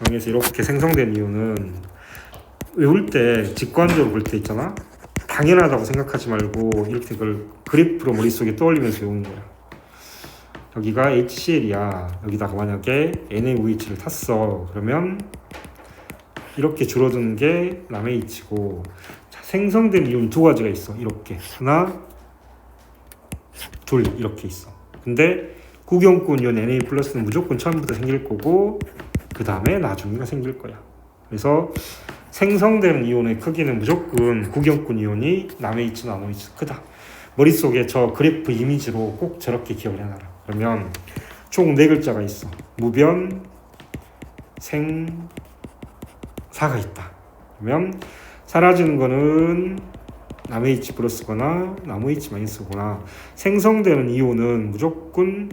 여기서 이렇게 생성된 이온은 외울 때 직관적으로 볼 때 있잖아. 당연하다고 생각하지 말고 이렇게 그걸 그래프로 머릿속에 떠올리면서 외우는 거야. 여기가 HCl이야. 여기다가 만약에 NaOH를 탔어. 그러면 이렇게 줄어드는 게 남H고, 자, 생성된 이온 두 가지가 있어. 이렇게 하나, 둘 이렇게 있어. 근데 구경꾼 이온 Na+는 무조건 처음부터 생길 거고 그 다음에 나중에가 생길 거야. 그래서 생성되는 이온의 크기는 무조건 구경꾼 이온이 남H, 남OH 크다. 머릿속에 저 그래프 이미지로 꼭 저렇게 기억을 해놔라. 그러면 총 4글자가 있어. 무변 생사가 있다. 그러면 사라지는 거는 남H 플러스거나 남OH 마이너스거나 생성되는 이온은 무조건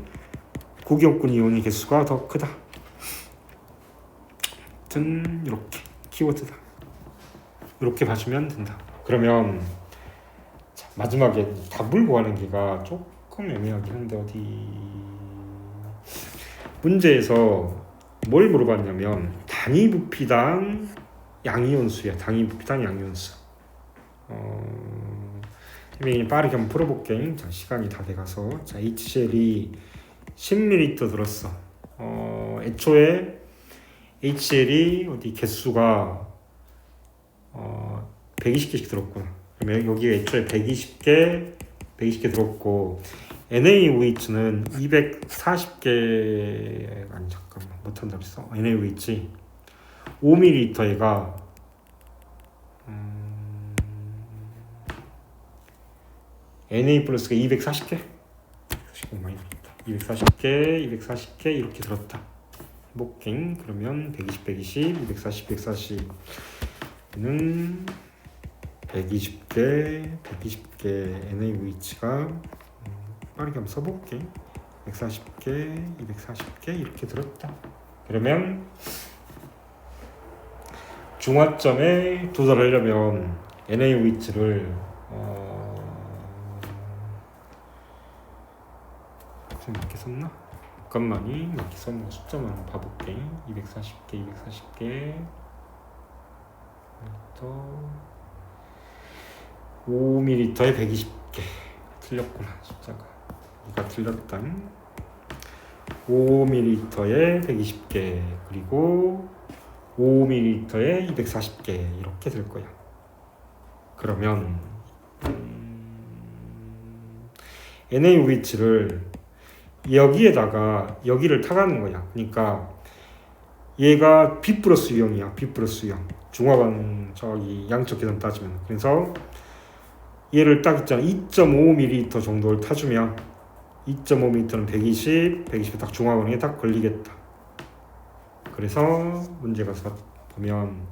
구경꾼 이온의 개수가 더 크다. 아무튼 이렇게 키워드다. 이렇게 봐주면 된다. 그러면 자, 마지막에 답을 구하는 게가 조금 애매하긴 한데 어디 문제에서 뭘 물어봤냐면 단위 부피당 양이온수야. 단위 부피당 양이온수. 빠르게 한번 풀어볼게. 자, 시간이 다 돼가서. 자, HCl이 10ml 들었어. 애초에 HCl이 어디 개수가 120개씩 들었구나. 그러면 여기가 애초에 120개, 120개 들었고 NaOH는 240개 아니 잠깐만 못한다 그랬어. NaOH 5ml가 Na 플러스가 240개? 240개 많이 들었다. 240개 이렇게 들었다. 복갱 그러면 120, 240, 140는 120개 NaOH가 빠르게 한번 써볼게. 140개, 240개 이렇게 들었다. 그러면 중화점에 도달하려면 NaOH를 몇 개 썼나? 잠깐만이 몇 개 썼나? 숫자만 봐볼게. 240개 또 5ml에 120개 틀렸구나 숫자가. 이가 틀렸다. 5ml에 120개 그리고 5ml에 240개 이렇게 될 거야. 그러면 NaOH를 여기에다가 여기를 타가는 거야. 그러니까 얘가 B 플러스 유형이야. B 플러스 유형. 중화반 저기 양적 계산 따지면. 그래서 얘를 딱 있잖아. 2.5ml 정도를 타주면 2.5ml는 120에 딱 중화반에 딱 걸리겠다. 그래서 문제 가서 보면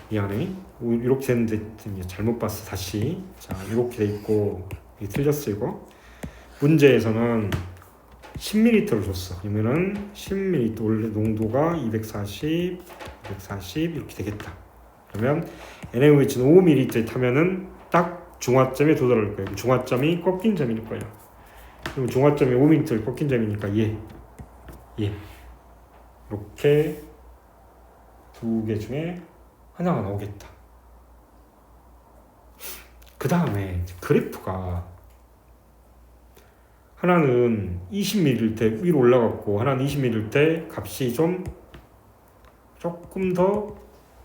미안해. 이렇게 됐는데 잘못 봤어. 다시. 자, 이렇게 돼 있고 이게 틀렸어 이거. 문제에서는 10ml를 줬어. 그러면은 10ml 원래 농도가 240 이렇게 되겠다. 그러면 NaOH는 5ml 타면은 딱 중화점에 도달할 거예요. 중화점이 꺾인 점일 거야. 그럼 중화점이 5ml 꺾인 점이니까 얘 이렇게 두 개 중에 하나가 나오겠다. 그 다음에 그래프가 하나는 20ml 때 위로 올라갔고 하나는 20ml 때 값이 조금 더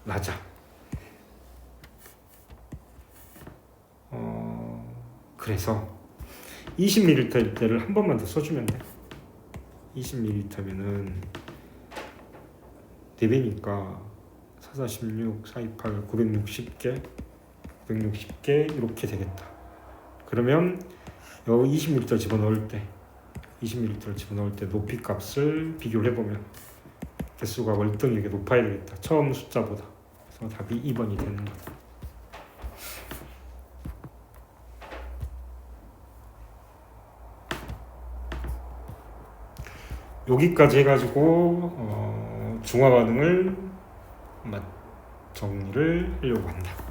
낮아. 그래서 20ml 때를 한 번만 더 써주면 돼. 20ml면은 4배니까 4, 4, 16, 4, 2, 8, 960개 이렇게 되겠다. 그러면 여기 20ml 집어넣을 때 높이 값을 비교를 해보면 개수가 월등히 이게 높아야 되겠다. 처음 숫자보다. 그래서 답이 2번이 되는 거다. 여기까지 해가지고 중화 반응을 정리를 하려고 한다.